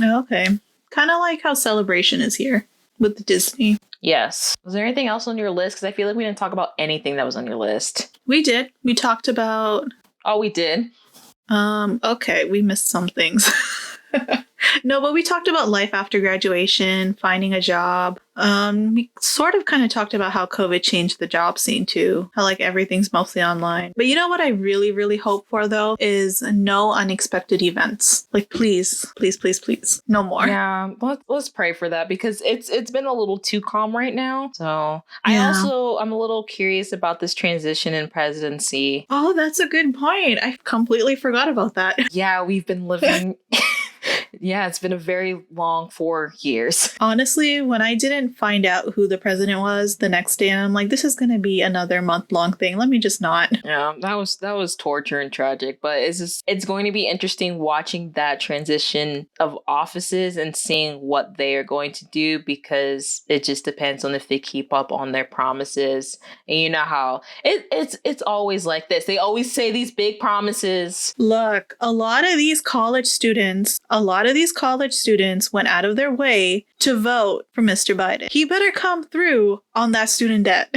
Okay. Kind of like how Celebration is here with Disney. Yes. Was there anything else on your list? Because I feel like we didn't talk about anything that was on your list. We did. We talked about. Oh, we did? Okay, we missed some things. No, but we talked about life after graduation, finding a job. We sort of kind of talked about how COVID changed the job scene too, how like everything's mostly online. But you know what I really, really hope for though is no unexpected events. Like please, please, please, please, no more. Yeah, let's pray for that because it's been a little too calm right now. So Yeah. I'm a little curious about this transition in presidency. Oh, that's a good point. I completely forgot about that. Yeah, we've been living. Yeah, it's been a very long 4 years. Honestly, when I didn't find out who the president was the next day, I'm like, this is going to be another month-long thing. Let me just not. Yeah, that was torture and tragic, but it's going to be interesting watching that transition of offices and seeing what they are going to do because it just depends on if they keep up on their promises. And you know how it's always like this. They always say these big promises. Look, a lot of these college students went out of their way to vote for Mr. Biden. He better come through on that student debt.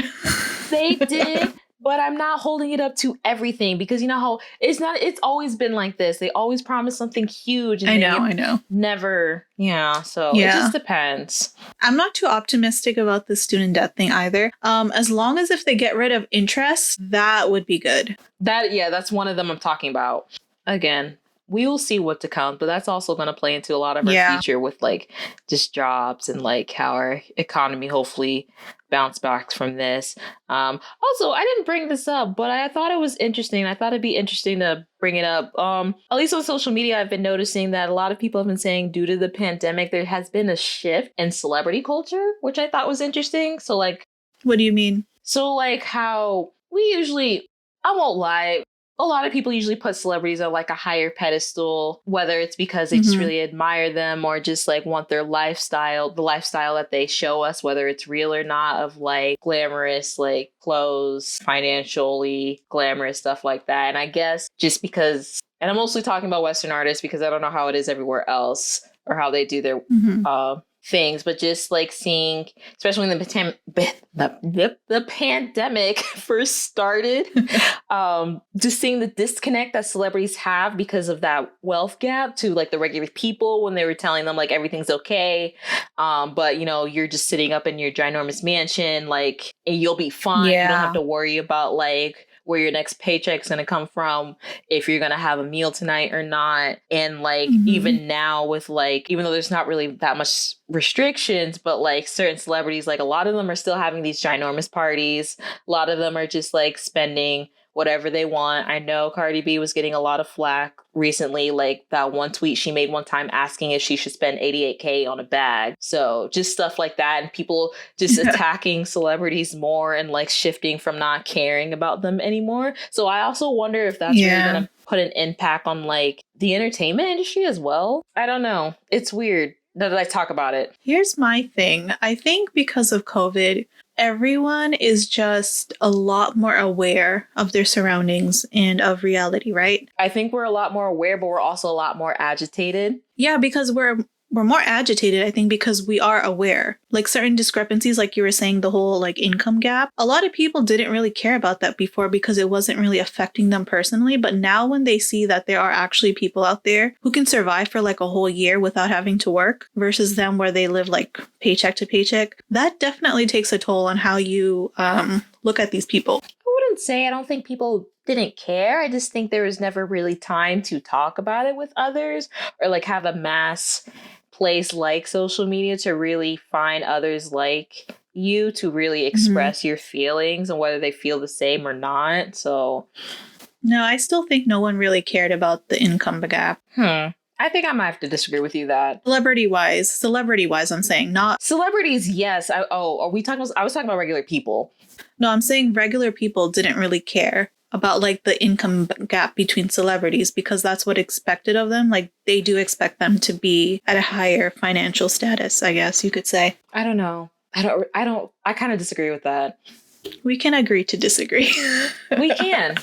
They did, but I'm not holding it up to everything because you know how it's always been like this. They always promise something huge. And I know. Never. Yeah. So it just depends. I'm not too optimistic about the student debt thing either. As long as if they get rid of interest, that would be good. That's one of them I'm talking about. Again, we will see what to come, but that's also going to play into a lot of our future with like just jobs and like how our economy hopefully bounce back from this. Also, I didn't bring this up, but I thought it was interesting. I thought it'd be interesting to bring it up. At least on social media, I've been noticing that a lot of people have been saying due to the pandemic, there has been a shift in celebrity culture, which I thought was interesting. So like, what do you mean? So like how we usually, I won't lie, a lot of people usually put celebrities on like a higher pedestal, whether it's because they just really admire them or just like want their lifestyle, the lifestyle that they show us, whether it's real or not, of like glamorous, like clothes, financially glamorous stuff like that. And I guess just because, and I'm mostly talking about Western artists because I don't know how it is everywhere else or how they do their things, but just like seeing, especially when the pandemic first started, just seeing the disconnect that celebrities have because of that wealth gap to like the regular people when they were telling them like everything's okay, but you know you're just sitting up in your ginormous mansion like and you'll be fine. You don't have to worry about like where your next paycheck's going to come from, if you're going to have a meal tonight or not. And like, even now with like, even though there's not really that much restrictions, but like certain celebrities, like a lot of them are still having these ginormous parties. A lot of them are just like spending whatever they want. I know Cardi B was getting a lot of flack recently, like that one tweet she made one time asking if she should spend $88,000 on a bag. So just stuff like that, and people just attacking celebrities more and like shifting from not caring about them anymore. So I also wonder if that's really gonna put an impact on like the entertainment industry as well. I don't know. It's weird that I talk about it. Here's my thing. I think because of COVID, everyone is just a lot more aware of their surroundings and of reality, right? I think we're a lot more aware, but we're also a lot more agitated. Yeah, because we're more agitated, I think, because we are aware. Like certain discrepancies, like you were saying, the whole like income gap. A lot of people didn't really care about that before because it wasn't really affecting them personally. But now when they see that there are actually people out there who can survive for like a whole year without having to work versus them where they live like paycheck to paycheck, that definitely takes a toll on how you look at these people. I wouldn't say I don't think people didn't care. I just think there was never really time to talk about it with others or like have a mass place like social media to really find others like you to really express your feelings and whether they feel the same or not. So no, I still think no one really cared about the income gap. I think I might have to disagree with you that. Celebrity wise, I'm saying not. Celebrities, yes. Are we talking about, I was talking about regular people. No, I'm saying regular people didn't really care about like the income gap between celebrities because that's what expected of them. Like they do expect them to be at a higher financial status, I guess you could say. I don't know. I kind of disagree with that. We can agree to disagree. We can.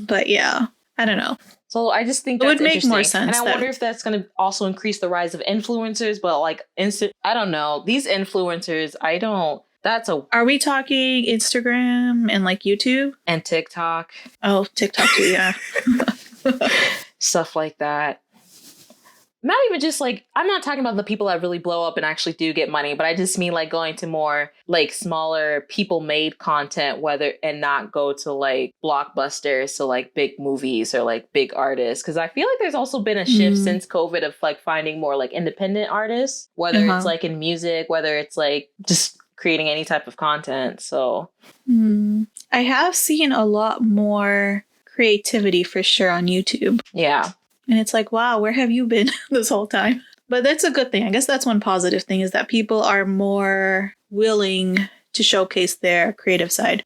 But yeah, I don't know. So I just think it that's would make more interesting. sense. And I wonder if that's going to also increase the rise of influencers. But like, I don't know. These influencers, Are we talking Instagram and like YouTube? And TikTok. Oh, TikTok too, yeah. Stuff like that. Not even just like, I'm not talking about the people that really blow up and actually do get money, but I just mean like going to more like smaller people made content, and not go to like blockbusters, so like big movies or like big artists. Cause I feel like there's also been a shift since COVID of like finding more like independent artists, whether it's like in music, whether it's like just creating any type of content. So I have seen a lot more creativity for sure on YouTube. Yeah. And it's like, wow, where have you been this whole time? But that's a good thing. I guess that's one positive thing is that people are more willing to showcase their creative side.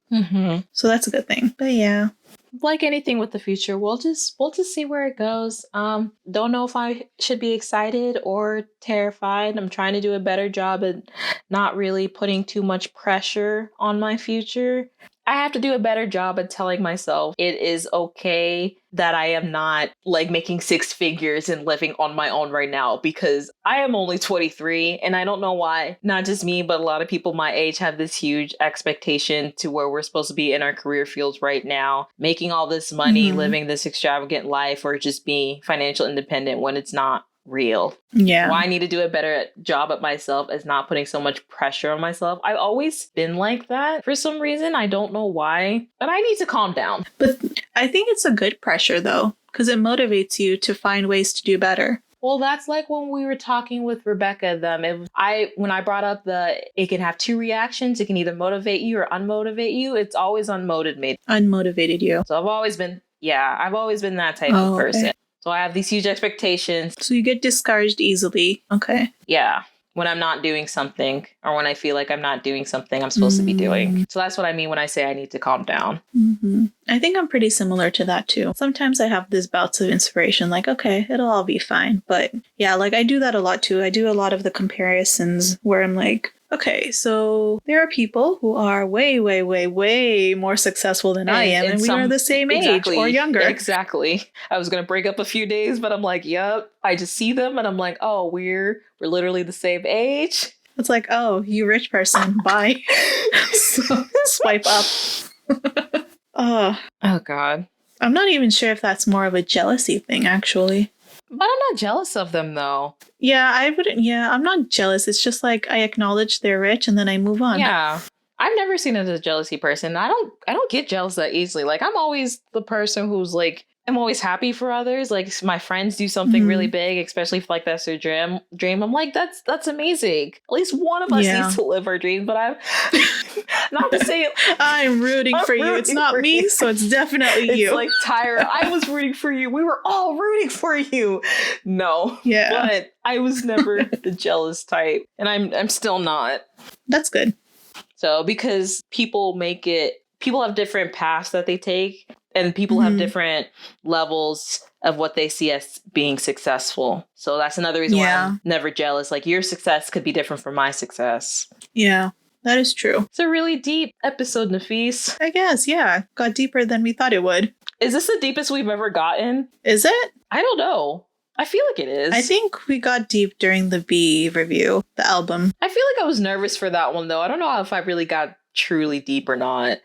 So that's a good thing. But yeah. Like anything with the future, we'll just see where it goes. Don't know if I should be excited or terrified. I'm trying to do a better job at not really putting too much pressure on my future. I have to do a better job at telling myself it is okay that I am not like making six figures and living on my own right now, because I am only 23 and I don't know why, not just me, but a lot of people my age have this huge expectation to where we're supposed to be in our career fields right now, making all this money, living this extravagant life, or just being financial independent when it's not real. Yeah. Why I need to do a better job at myself is not putting so much pressure on myself. I've always been like that for some reason. I don't know why, but I need to calm down. But I think it's a good pressure though, because it motivates you to find ways to do better. Well, that's like when we were talking with Rebecca, when I brought up it can have two reactions. It can either motivate you or unmotivate you. It's always unmotivated you. So I've always been that type of person. Okay. So I have these huge expectations. So you get discouraged easily. Okay. Yeah. When I'm not doing something, or when I feel like I'm not doing something I'm supposed to be doing. So that's what I mean when I say I need to calm down. I think I'm pretty similar to that too. Sometimes I have these bouts of inspiration, like, okay, it'll all be fine. But yeah, like I do that a lot too. I do a lot of the comparisons where I'm like, okay, so there are people who are way, way, way, way more successful than I am, and we are the same age or younger. Exactly. I was going to break up a few days, but I'm like, yep. I just see them and I'm like, oh, we're literally the same age. It's like, oh, you rich person, bye. So, swipe up. Oh, God. I'm not even sure if that's more of a jealousy thing, actually. But I'm not jealous of them, though. Yeah, I'm not jealous. It's just like I acknowledge they're rich and then I move on. Yeah. I've never seen it as a jealousy person. I don't get jealous that easily. Like, I'm always the person who's like, I'm always happy for others. Like, my friends do something really big, especially if like that's their dream. I'm like, that's amazing. At least one of us needs to live our dreams. But I'm not to say I'm rooting for you. It's not me, so it's definitely you. It's like Tyra. I was rooting for you. We were all rooting for you. No. Yeah. But I was never the jealous type, and I'm still not. That's good. So because people have different paths that they take, and people have different levels of what they see as being successful. So that's another reason why I'm never jealous. Like, your success could be different from my success. Yeah, that is true. It's a really deep episode, Nafees. I guess, yeah. Got deeper than we thought it would. Is this the deepest we've ever gotten? Is it? I don't know. I feel like it is. I think we got deep during the B review, the album. I feel like I was nervous for that one, though. I don't know if I really got truly deep or not.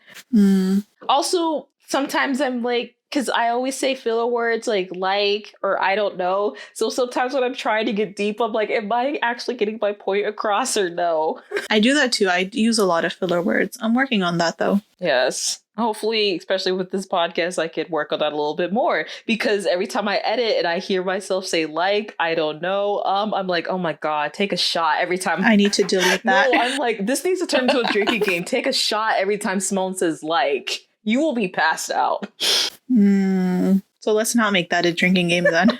Also, sometimes I'm like, because I always say filler words like or I don't know. So sometimes when I'm trying to get deep, I'm like, am I actually getting my point across or no? I do that too. I use a lot of filler words. I'm working on that though. Yes. Hopefully, especially with this podcast, I could work on that a little bit more, because every time I edit and I hear myself say I don't know, I'm like, oh my God, take a shot every time. I need to delete that. No, I'm like, this needs to turn into a drinking game. Take a shot every time Simone says you will be passed out. So let's not make that a drinking game then.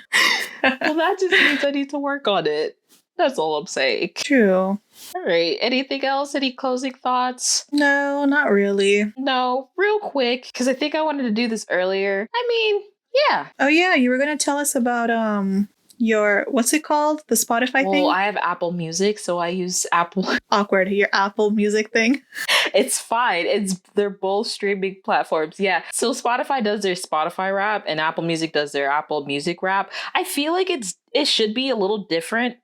Well, that just means I need to work on it. That's all I'm saying. True. All right. Anything else? Any closing thoughts? No, not really. No, real quick, because I think I wanted to do this earlier. I mean, yeah. Oh yeah, you were gonna tell us about your what's it called? The Spotify Well, thing? I have Apple Music, so I use Apple. Awkward. Your Apple Music thing. It's fine. They're both streaming platforms. Yeah. So Spotify does their Spotify rap and Apple Music does their Apple Music rap. I feel like it should be a little different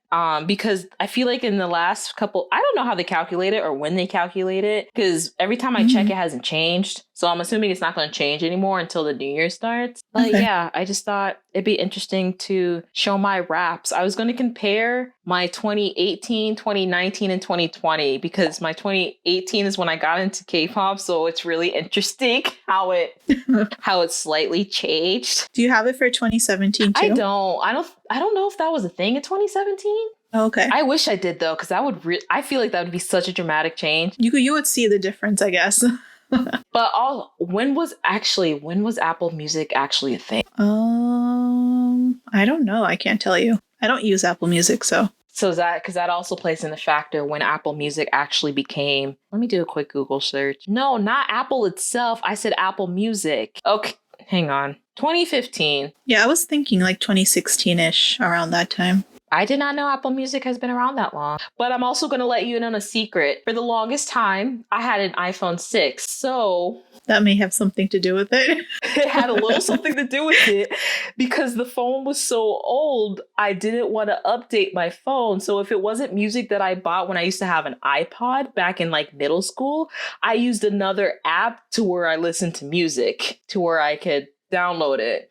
because I feel like in the last couple, I don't know how they calculate it or when they calculate it, because every time I check, it hasn't changed. So I'm assuming it's not going to change anymore until the new year starts. But yeah, I just thought it'd be interesting to show my raps. I was going to compare my 2018, 2019, and 2020 because my 2018 is when I got into K-pop. So it's really interesting how it slightly changed. Do you have it for 2017 too? I don't know if that was a thing in 2017. Okay. I wish I did though, because I feel like that would be such a dramatic change. You would see the difference, I guess. But when was Apple Music actually a thing? I don't know. I can't tell you. I don't use Apple Music, so. So because that also plays in the factor when Apple Music actually became. Let me do a quick Google search. No, not Apple itself. I said Apple Music. Okay, hang on. 2015. Yeah, I was thinking like 2016-ish, around that time. I did not know Apple Music has been around that long. But I'm also going to let you in on a secret. For the longest time, I had an iPhone 6. So that may have something to do with it. It had a little something to do with it because the phone was so old. I didn't want to update my phone. So if it wasn't music that I bought when I used to have an iPod back in like middle school, I used another app to where I listened to music to where I could download it.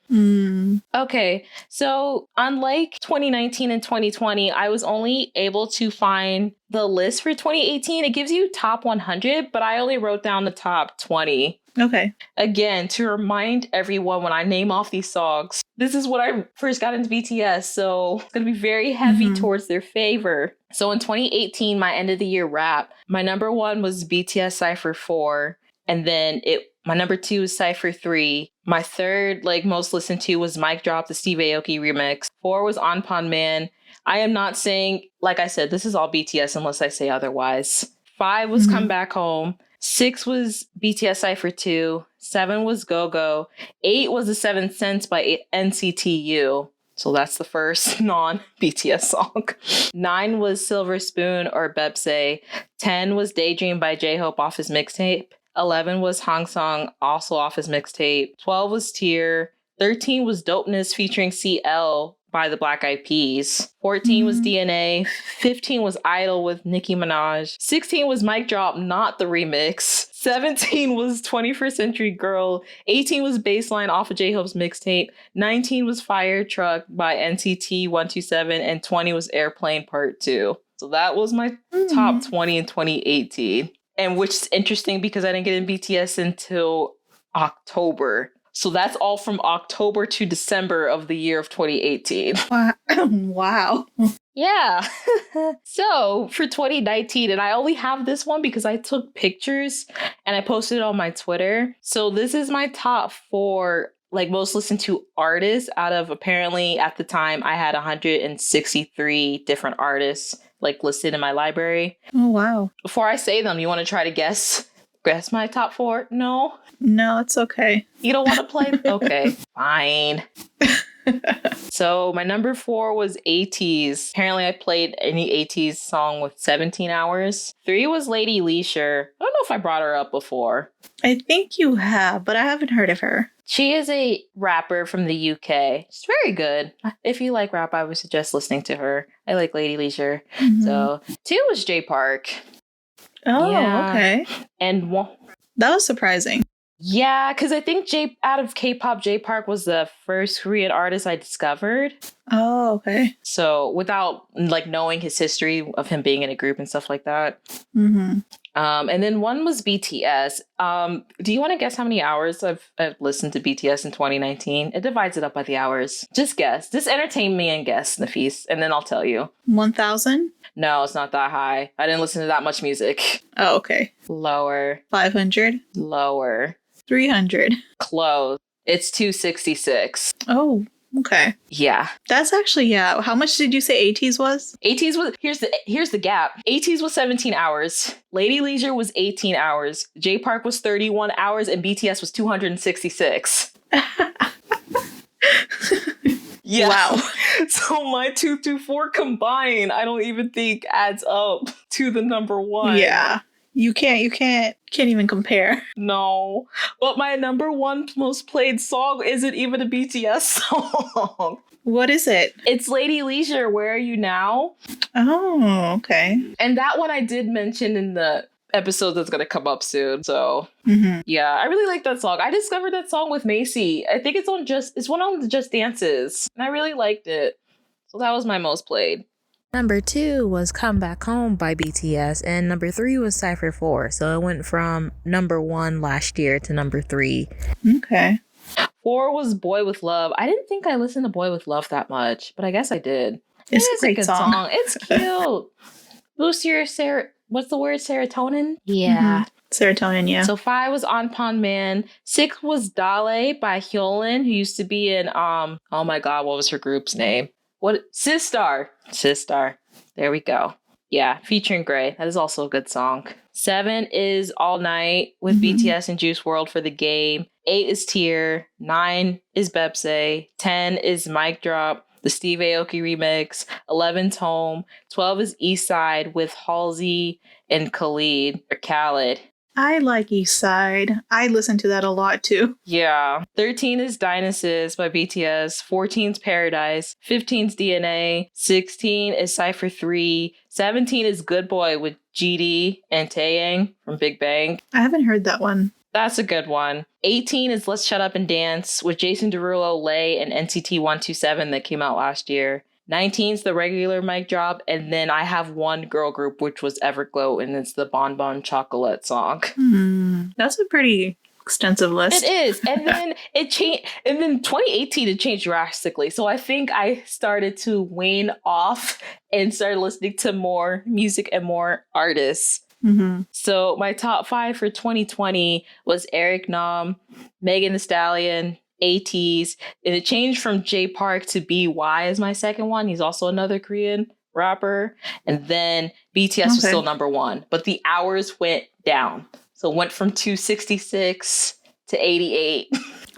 Okay, so unlike 2019 and 2020, I was only able to find the list for 2018. It gives you top 100, but I only wrote down the top 20. Okay. Again, to remind everyone when I name off these songs, this is when I first got into BTS, so it's going to be very heavy towards their favor. So in 2018, my end of the year rap, my number one was BTS Cypher 4, and then my number 2 is Cypher 3. My third, most listened to, was Mic Drop, the Steve Aoki remix. 4 was Onpon Man. I am not saying, like I said, this is all BTS unless I say otherwise. 5 was Come Back Home. 6 was BTS Cypher 2. 7 was Go Go. 8 was The Seventh Sense by NCTU. So that's the first non-BTS song. 9 was Silver Spoon or Bepse. 10 was Daydream by J-Hope off his mixtape. 11 was Hang Song, also off his mixtape. 12 was Tear. 13 was Dopeness featuring CL by the Black Eyed Peas. 14 was DNA. 15 was Idol with Nicki Minaj. 16 was Mic Drop, not the remix. 17 was 21st Century Girl. 18 was Baseline off of J-Hope's mixtape. 19 was Fire Truck by NCT 127. And 20 was Airplane Part 2. So that was my top 20 in 2018. And which is interesting because I didn't get in BTS until October. So that's all from October to December of the year of 2018. Wow. Yeah. So for 2019, and I only have this one because I took pictures and I posted it on my Twitter. So this is my top 4 most listened to artists out of, apparently at the time I had 163 different artists listed in my library. Oh, wow. Before I say them, you want to try to guess my top 4? No, it's okay. You don't want to play? Okay, fine. So my number 4 was ATEEZ. Apparently I played any ATEEZ song with 17 hours. 3 was Lady Leisure. I don't know if I brought her up before. I think you have, but I haven't heard of her. She is a rapper from the UK. She's very good. If you like rap, I would suggest listening to her. I like Lady Leisure. So 2 was J Park. Oh, yeah. Okay. And 1. That was surprising. Yeah, because I think out of K-pop, J Park was the first Korean artist I discovered. Oh, okay. So without knowing his history of him being in a group and stuff like that. And then 1 was BTS. Do you want to guess how many hours I've listened to BTS in 2019? It divides it up by the hours. Just guess. Just entertain me and guess, Nafees, and then I'll tell you. 1,000? No, it's not that high. I didn't listen to that much music. Oh, okay. Lower. 500? Lower. 300. Close. It's 266. Oh, Okay. Yeah. That's actually, yeah. How much did you say ATEEZ was? ATEEZ was here's the gap. ATEEZ was 17 hours. Lady Leisure was 18 hours. J Park was 31 hours, and BTS was 266. Yeah. Wow. So my 2 through 4 combined, I don't even think adds up to the number one. Yeah. You can't even compare. No. But my number one most played song isn't even a BTS song. What is it? It's Lady Leisure, Where Are You Now? Oh, okay. And that one I did mention in the episode that's going to come up soon. So yeah, I really like that song. I discovered that song with Macy. I think it's one on the Just Dances. And I really liked it. So that was my most played. Number 2 was Come Back Home by BTS, and number 3 was Cypher 4. So it went from number 1 last year to number 3. Okay. 4 was Boy With Love. I didn't think I listened to Boy With Love that much, but I guess I did. It's a good song. It's cute. Boost your what's the word? Serotonin? Yeah. Serotonin, yeah. So 5 was Onpon Man. 6 was Dale by Hyolyn, who used to be in oh my god, what was her group's name? Sistar. There we go. Yeah, featuring Gray. That is also a good song. 7 is All Night with BTS and Juice WRLD for the Game. 8 is Tear. 9 is Bepse. 10 is Mic Drop, the Steve Aoki remix. 11's Home. 12 is East Side with Halsey and Khalid. I like East Side. I listen to that a lot too. Yeah. 13 is Dionysus by BTS. 14's Paradise. 15's DNA. 16 is Cypher 3. 17 is Good Boy with GD and Taeyang from Big Bang. I haven't heard that one. That's a good one. 18 is Let's Shut Up and Dance with Jason Derulo, Lay, and NCT 127 that came out last year. 19's the regular Mic Drop, and then I have one girl group, which was Everglow, and it's the Bon Bon Chocolate song. That's a pretty extensive list. It is. And then it changed. And then 2018, it changed drastically. So I think I started to wane off and started listening to more music and more artists. So my top 5 for 2020 was Eric Nam, Megan Thee Stallion, ATEEZ, and it changed from J Park to BY as my second one. He's also another Korean rapper. And then BTS was still number 1, but the hours went down. So it went from 266 to 88.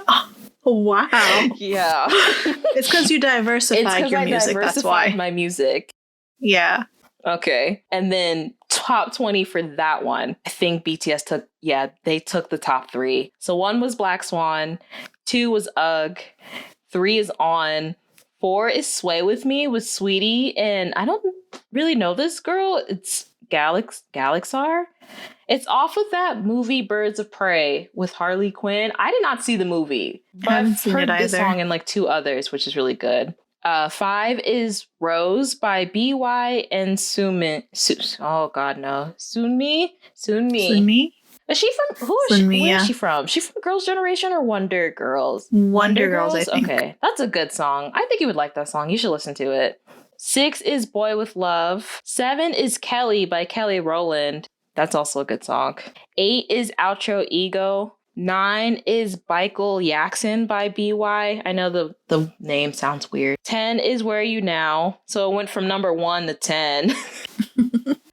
Oh, wow. Yeah. It's because you diversified your music. That's why. My music. Yeah. Okay. And then top 20 for that one. I think BTS they took the top 3. So 1 was Black Swan. 2 was UGG. 3 is On. 4 is Sway With Me with Sweetie. And I don't really know this girl. It's Galaxar. It's off of that movie Birds of Prey with Harley Quinn. I did not see the movie, but I've heard this song and like 2 others, which is really good. 5 is Rose by BY and Sunmi. Oh god, no. Sunmi. Is she from where is she from? She from Girls' Generation or Wonder Girls? Wonder Girls, I think. Okay, that's a good song. I think you would like that song. You should listen to it. 6 is Boy With Love. 7 is Kelly by Kelly Rowland. That's also a good song. 8 is Outro Ego. 9 is Michael Jackson by BY. I know the name sounds weird. 10 is Where Are You Now? So it went from number 1 to 10.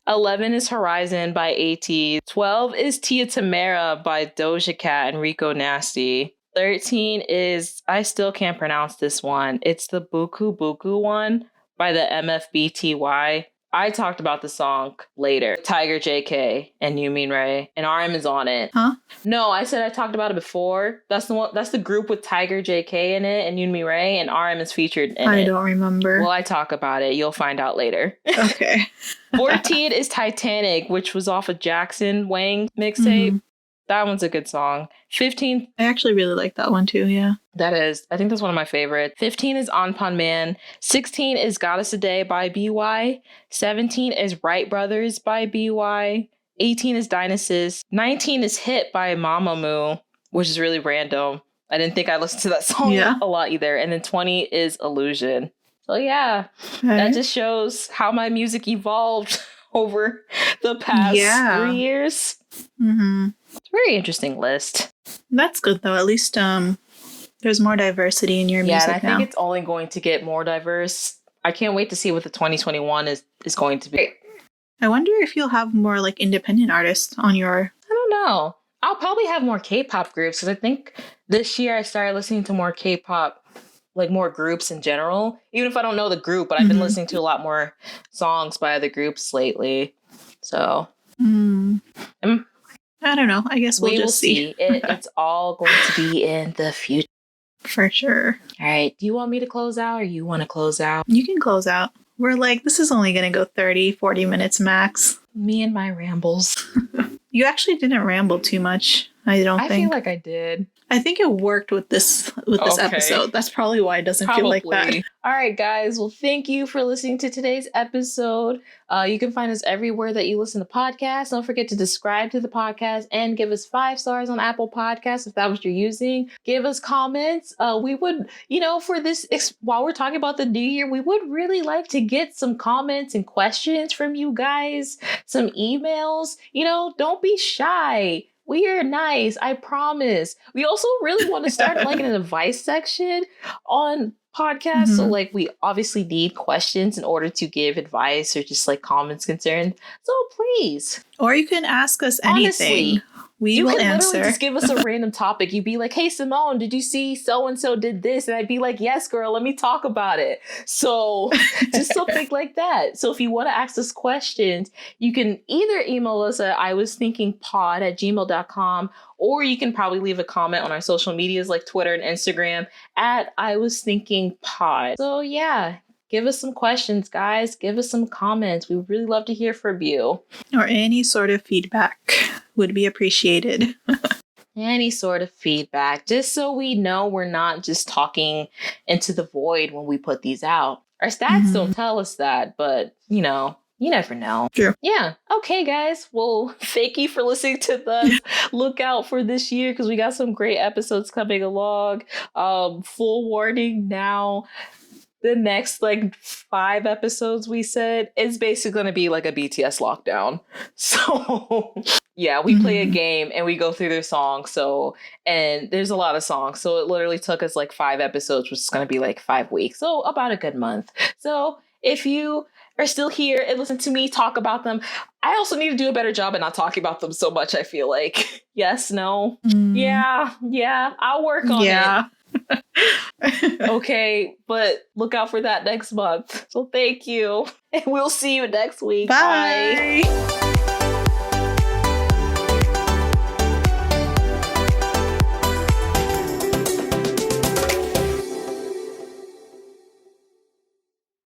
11 is Horizon by AT. 12 is Tia Tamera by Doja Cat and Rico Nasty. 13 is, I still can't pronounce this one. It's the Buku Buku one by the MFBTY. I talked about the song later. Tiger JK and You Mean Ray. And RM is on it. Huh? No, I said I talked about it before. That's the one. That's the group with Tiger JK in it and You Mean Ray, and RM is featured in it. I don't remember. Well, I talk about it. You'll find out later. Okay. 14 is Titanic, which was off of Jackson Wang mixtape. That one's a good song. 15. I actually really like that one too, yeah. That is. I think that's one of my favorites. 15 is Onpon Man. 16 is Goddess a Day by BY. 17 is Wright Brothers by BY. 18 is Dionysus. 19 is Hit by Mamamoo, which is really random. I didn't think I listened to that song a lot either. And then 20 is Illusion. So yeah, that just shows how my music evolved over the past 3 years. It's a very interesting list. That's good though. At least There's more diversity in your Yeah, music and I now. think it's only going to get more diverse. I can't wait to see what the 2021 is going to be. I wonder if you'll have more like independent artists on your... I don't know. I'll probably have more K-pop groups because I think this year I started listening to more K-pop, like more groups in general. Even if I don't know the group, but I've been listening to a lot more songs by other groups lately. So I don't know. I guess we'll we will just see. It's all going to be in the future. For sure. All right. Do you want me to close out or you want to close out? You can close out. We're like, this is only going to go 30, 40 minutes max. Me and my rambles. You actually didn't ramble too much, I don't think. I feel like I did. I think it worked with this episode. That's probably why it doesn't feel like that. All right, guys. Well, thank you for listening to today's episode. You can find us everywhere that you listen to podcasts. Don't forget to subscribe to the podcast and give us 5 stars on Apple Podcasts if that's what you're using. Give us comments. We would, for this, while we're talking about the new year, we would really like to get some comments and questions from you guys, some emails. Don't be shy. We are nice, I promise. We also really want to start like an advice section on podcasts. So like we obviously need questions in order to give advice or just like comments, concerns. So please. Or you can ask us anything. Honestly, we will answer. Literally just give us a random topic. You'd be like, hey, Simone, did you see so-and-so did this? And I'd be like, yes, girl, let me talk about it. So just something like that. So if you want to ask us questions, you can either email us at iwasthinkingpod@gmail.com, or you can probably leave a comment on our social medias like Twitter and Instagram at iwasthinkingpod. So yeah, give us some questions, guys. Give us some comments. We would really love to hear from you. Or any sort of feedback would be appreciated. Any sort of feedback, just so we know we're not just talking into the void when we put these out. Our stats don't tell us that, but you never know. True. Yeah. Okay, guys. Well, thank you for listening to the Look Out for this year because we got some great episodes coming along. Full warning now. The next 5 episodes we said is basically going to be like a BTS lockdown. So yeah, we play a game and we go through their songs. And there's a lot of songs. So it literally took us 5 episodes, which is going to be 5 weeks. So about a good month. So if you are still here and listen to me talk about them, I also need to do a better job at not talking about them so much, I feel like. Yes, no. Yeah, I'll work on it. Okay, but look out for that next month. So thank you. And we'll see you next week. Bye. Bye.